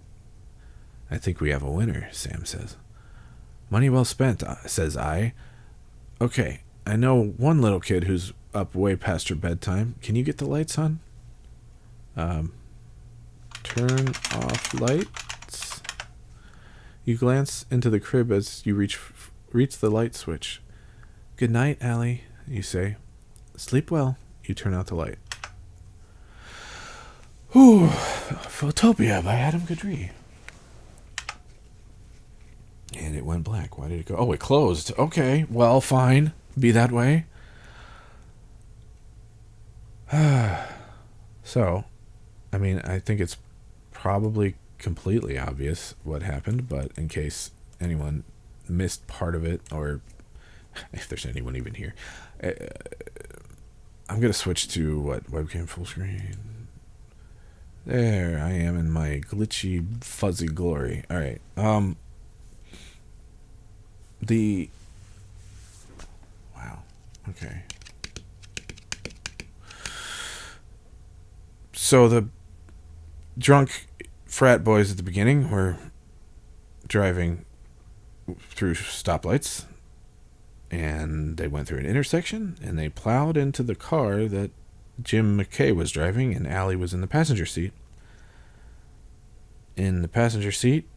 I think we have a winner, Sam says. Money well spent, says I. Okay, I know one little kid who's up way past her bedtime. Can you get the lights on? Turn off lights. You glance into the crib as you reach the light switch. Good night, Allie, you say. Sleep well. You turn out the light. Whew. Photopia by Adam Cadre. And it went black. Why did it go? Oh, it closed. Okay, well, fine. Be that way. So, I mean, I think it's probably completely obvious what happened, but in case anyone missed part of it, or if there's anyone even here, I'm going to switch to, webcam full screen. There I am in my glitchy, fuzzy glory. All right. Wow. Okay. So the drunk frat boys at the beginning were driving through stoplights, and they went through an intersection, and they plowed into the car that Jim McKay was driving, and Allie was in the passenger seat. In the passenger seat,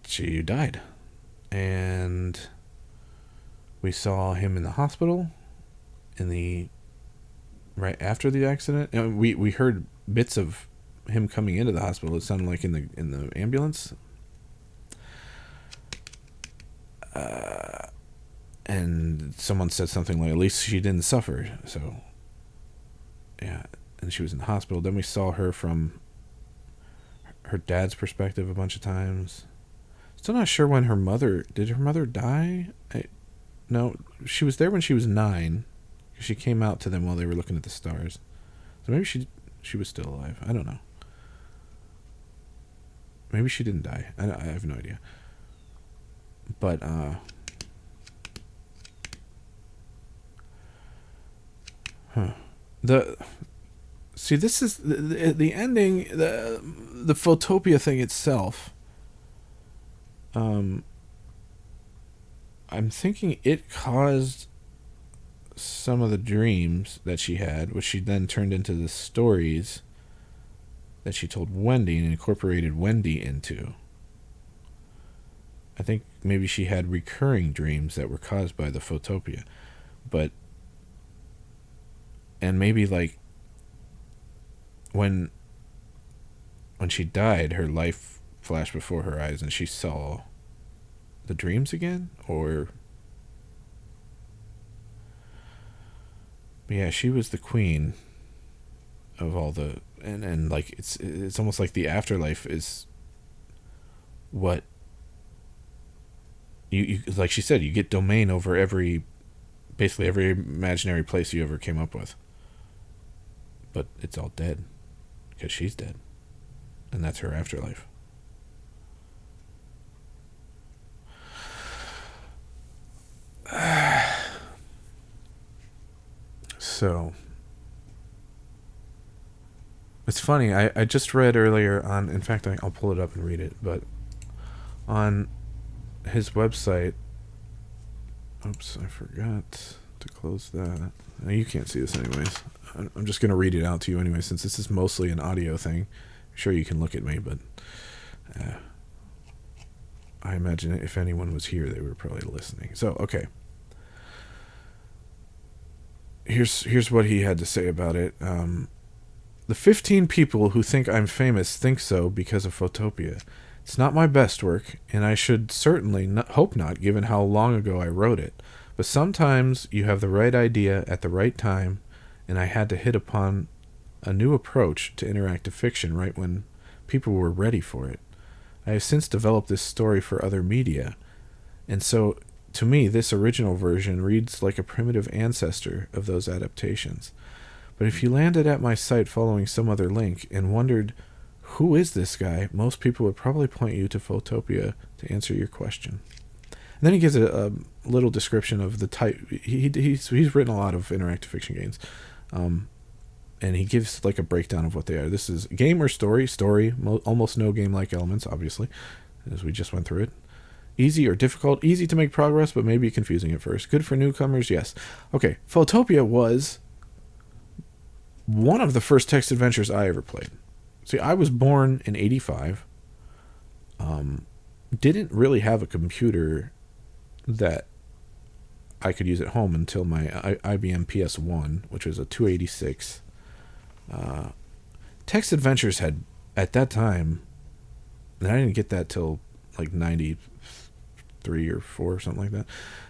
she died. And we saw him in the hospital right after the accident. And we heard bits of him coming into the hospital. It sounded like in the ambulance. And someone said something like, at least she didn't suffer. So, yeah. And she was in the hospital. Then we saw her from her dad's perspective a bunch of times. Still not sure when did her mother die? No, she was there when she was 9. She came out to them while they were looking at the stars. So maybe she was still alive. I don't know. Maybe she didn't die. I have no idea. But, this is the ending, the Photopia thing itself. I'm thinking it caused some of the dreams that she had, which she then turned into the stories that she told Wendy and incorporated Wendy into. I think maybe she had recurring dreams that were caused by the Photopia. And maybe like when she died, her life flashed before her eyes and she saw the dreams again, or... But yeah, she was the queen of all the... And like, it's almost like the afterlife is what... You like she said, you get domain over basically every imaginary place you ever came up with. But it's all dead. Because she's dead. And that's her afterlife. So, it's funny. I just read earlier on... In fact, I'll pull it up and read it. But on his website... Oops, I forgot to close that. You can't see this anyways. I'm just going to read it out to you anyway, since this is mostly an audio thing. I'm sure you can look at me, but I imagine if anyone was here, they were probably listening. So, okay. Here's what he had to say about it. The 15 people who think I'm famous think so because of Photopia. It's not my best work, and I should certainly hope not, given how long ago I wrote it. But sometimes you have the right idea at the right time, and I had to hit upon a new approach to interactive fiction right when people were ready for it. I have since developed this story for other media, and so, to me, this original version reads like a primitive ancestor of those adaptations. But if you landed at my site following some other link and wondered, who is this guy? Most people would probably point you to Photopia to answer your question. And then he gives a little description of the type. He's written a lot of interactive fiction games. And he gives like a breakdown of what they are. This is game or story. Story, almost no game-like elements, obviously, as we just went through it. Easy or difficult. Easy to make progress, but maybe confusing at first. Good for newcomers, yes. Okay, Photopia was one of the first text adventures I ever played. See, I was born in 85. Didn't really have a computer that I could use at home until my IBM PS1, which was a 286. Text adventures had, at that time, and I didn't get that till like 93 or 4 or something like that.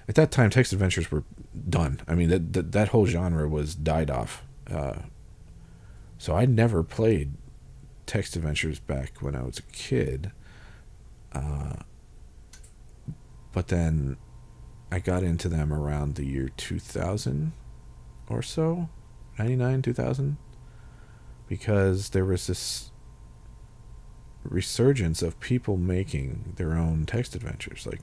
At that time, text adventures were done. I mean, that whole genre was died off. So I never played text adventures back when I was a kid. But then I got into them around the year 2000 or so, 99, 2000, because there was this resurgence of people making their own text adventures. Like,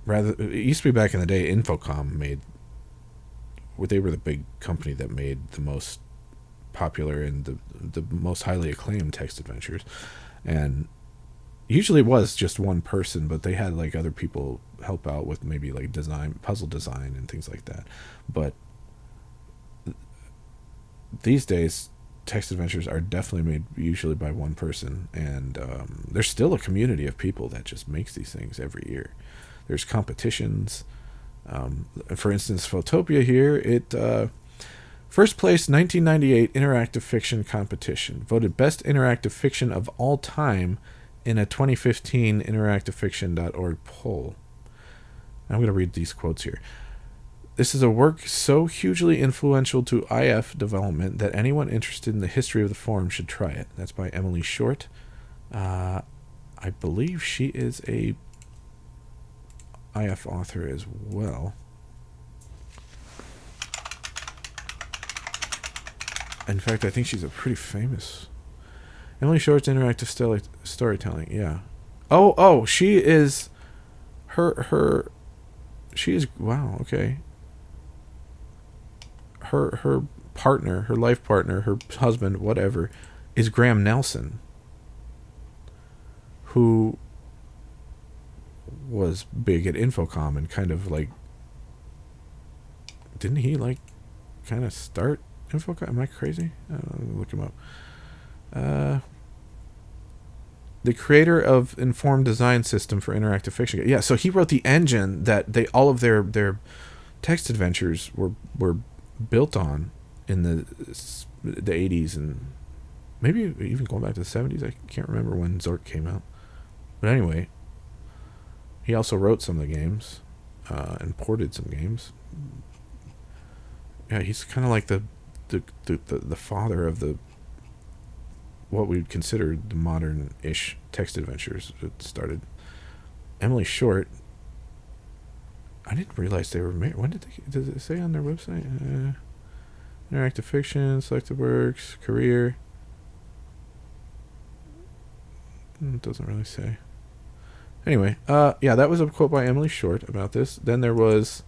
it used to be back in the day, Infocom they were the big company that made the most popular and the most highly acclaimed text adventures, and usually it was just one person, but they had like other people help out with maybe like puzzle design and things like that. But these days, text adventures are definitely made usually by one person, and there's still a community of people that just makes these things every year. There's competitions. For instance, Photopia here, it first place 1998 interactive fiction competition, voted best interactive fiction of all time in a 2015 interactivefiction.org poll. I'm going to read these quotes here. This is a work so hugely influential to IF development that anyone interested in the history of the forum should try it. That's by Emily Short. I believe she is a IF author as well. In fact, I think she's a pretty famous... Emily Short's interactive storytelling, yeah. Oh, she is... She is... Wow, okay. Her partner, her life partner, her husband, whatever, is Graham Nelson, who was big at Infocom and kind of like... Didn't he like kind of start Infocom? Am I crazy? I don't know, look him up. The creator of Informed Design System for Interactive Fiction. Yeah, so he wrote the engine that all of their text adventures were built on in the 80s and maybe even going back to the 70s. I can't remember when Zork came out. But anyway, He also wrote some of the games and ported some games. Yeah, he's kind of like the father of the what we'd consider the modern-ish text adventures. It started. Emily Short. I didn't realize they were married. When does it say on their website? Interactive fiction, selected works, career. It doesn't really say. Anyway, yeah, that was a quote by Emily Short about this. Then there was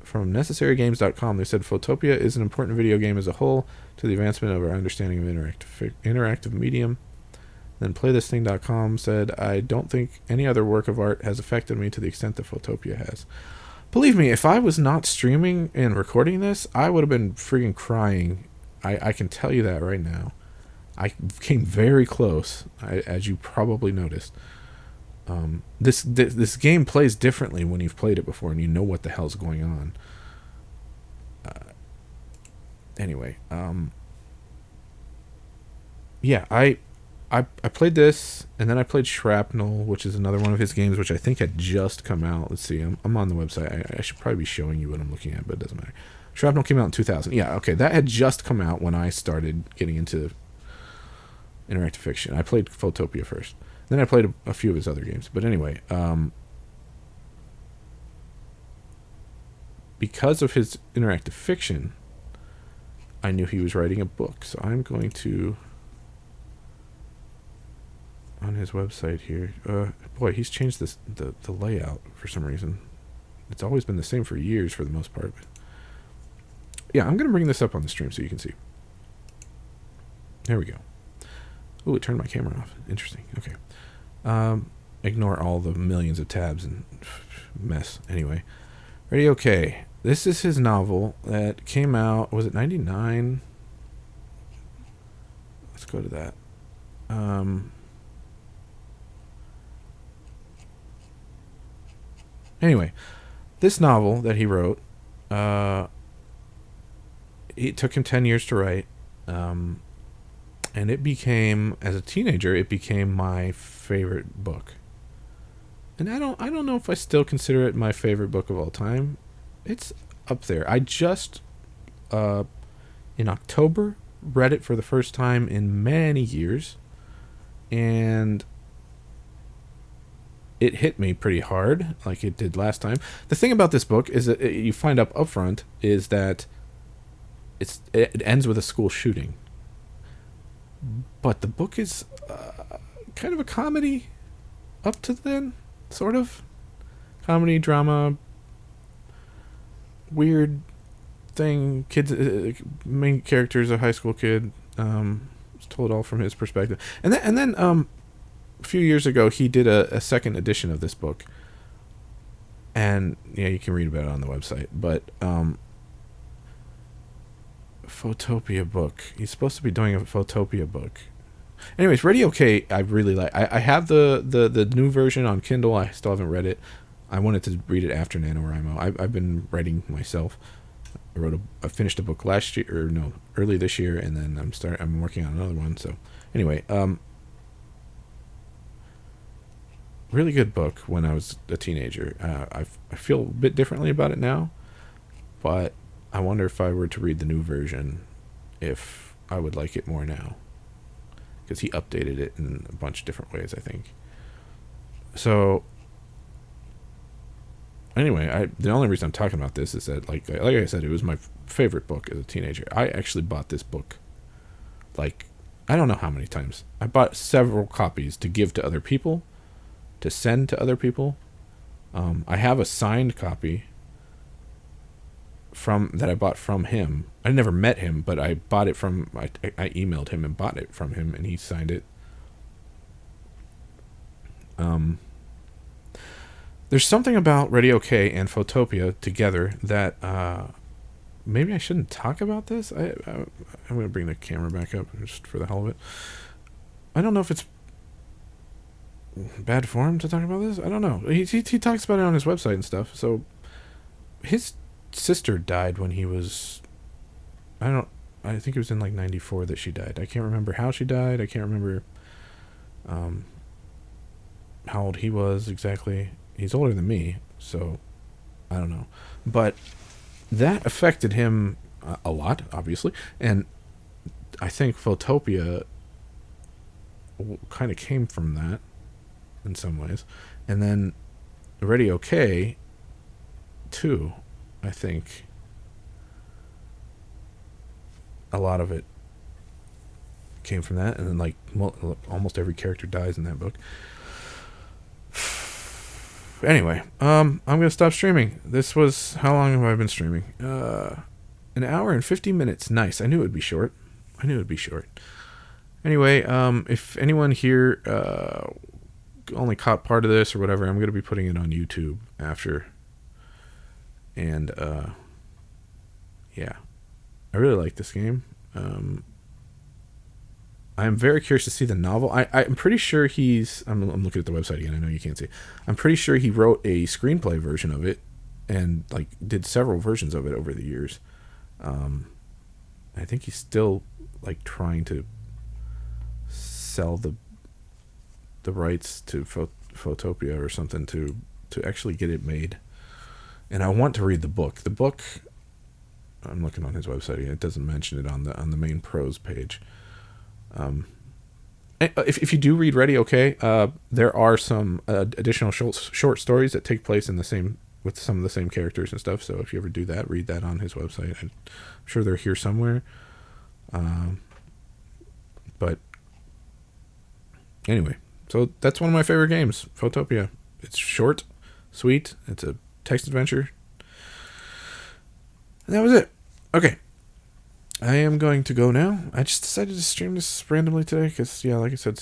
from necessarygames.com. They said Photopia is an important video game as a whole to the advancement of our understanding of interactive medium. Then playthisthing.com said, I don't think any other work of art has affected me to the extent that Photopia has. Believe me, if I was not streaming and recording this, I would have been freaking crying. I can tell you that right now. I came very close, as you probably noticed. This game plays differently when you've played it before and you know what the hell's going on. Anyway, yeah, I played this, and then I played Shrapnel, which is another one of his games, which I think had just come out. Let's see, I'm on the website. I should probably be showing you what I'm looking at, but it doesn't matter. Shrapnel came out in 2000. Yeah, okay, that had just come out when I started getting into interactive fiction. I played Photopia first. Then I played a few of his other games. But anyway, because of his interactive fiction, I knew he was writing a book. So I'm going to... on his website here. Boy, he's changed the layout for some reason. It's always been the same for years for the most part. But yeah, I'm going to bring this up on the stream so you can see. There we go. Ooh, it turned my camera off. Interesting. Okay. Ignore all the millions of tabs and mess. Anyway. Ready? Okay. This is his novel that came out, was it 99? Let's go to that. Anyway, this novel that he wrote, it took him 10 years to write, and it became, as a teenager, it became my favorite book. And I don't know if I still consider it my favorite book of all time. It's up there. I just, in October, read it for the first time in many years, and it hit me pretty hard, like it did last time. The thing about this book is that you find up front is that it ends with a school shooting. But the book is kind of a comedy up to then, sort of. Comedy, drama, weird thing. Kids, main character is a high school kid. It's told all from his perspective. And then a few years ago, he did a second edition of this book. And, yeah, you can read about it on the website. But, Photopia book. He's supposed to be doing a Photopia book. Anyways, Ready OK, I really like. I have the new version on Kindle. I still haven't read it. I wanted to read it after NaNoWriMo. I've been writing myself. I finished a book early this year, and then I'm working on another one. So anyway, really good book when I was a teenager. I feel a bit differently about it now, but I wonder if I were to read the new version, if I would like it more now. Because he updated it in a bunch of different ways, I think. So, anyway, the only reason I'm talking about this is that, like I said, it was my favorite book as a teenager. I actually bought this book, like, I don't know how many times. I bought several copies to give to other people, to send to other people. I have a signed copy that I bought from him. I never met him, but I bought it from... I emailed him and bought it from him, and he signed it. There's something about Ready OK and Photopia together that maybe I shouldn't talk about this. I'm going to bring the camera back up just for the hell of it. I don't know if it's bad form to talk about this. I don't know. He talks about it on his website and stuff. So his sister died when he was... I think it was in like 94 that she died. I can't remember how she died. I can't remember how old he was exactly. He's older than me, so I don't know. But that affected him a lot, obviously, and I think Photopia kind of came from that in some ways, and then Ready Okay too. I think a lot of it came from that, and then like almost every character dies in that book. Anyway, I'm gonna stop streaming. This was, how long have I been streaming? An hour and 50 minutes. Nice. I knew it would be short. Anyway, if anyone here only caught part of this or whatever, I'm gonna be putting it on YouTube after. And yeah, I really like this game. I'm very curious to see the novel. I'm pretty sure I'm looking at the website again. I know you can't see. I'm pretty sure he wrote a screenplay version of it, and like did several versions of it over the years. I think he's still like trying to sell the rights to Photopia or something to actually get it made. And I want to read the book. The book, I'm looking on his website again. It doesn't mention it on the main prose page. If you do read Ready Okay, there are some additional short stories that take place in the same, with some of the same characters and stuff. So if you ever do that, read that on his website. I'm sure they're here somewhere. But anyway, so that's one of my favorite games, Photopia. It's short, sweet. It's a text adventure. And that was it. Okay. I am going to go now. I just decided to stream this randomly today because, yeah, like I said,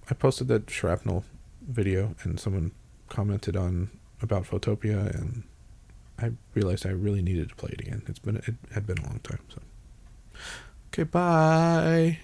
I posted that Shrapnel video and someone commented about Photopia, and I realized I really needed to play it again. It had been a long time. So, okay, bye.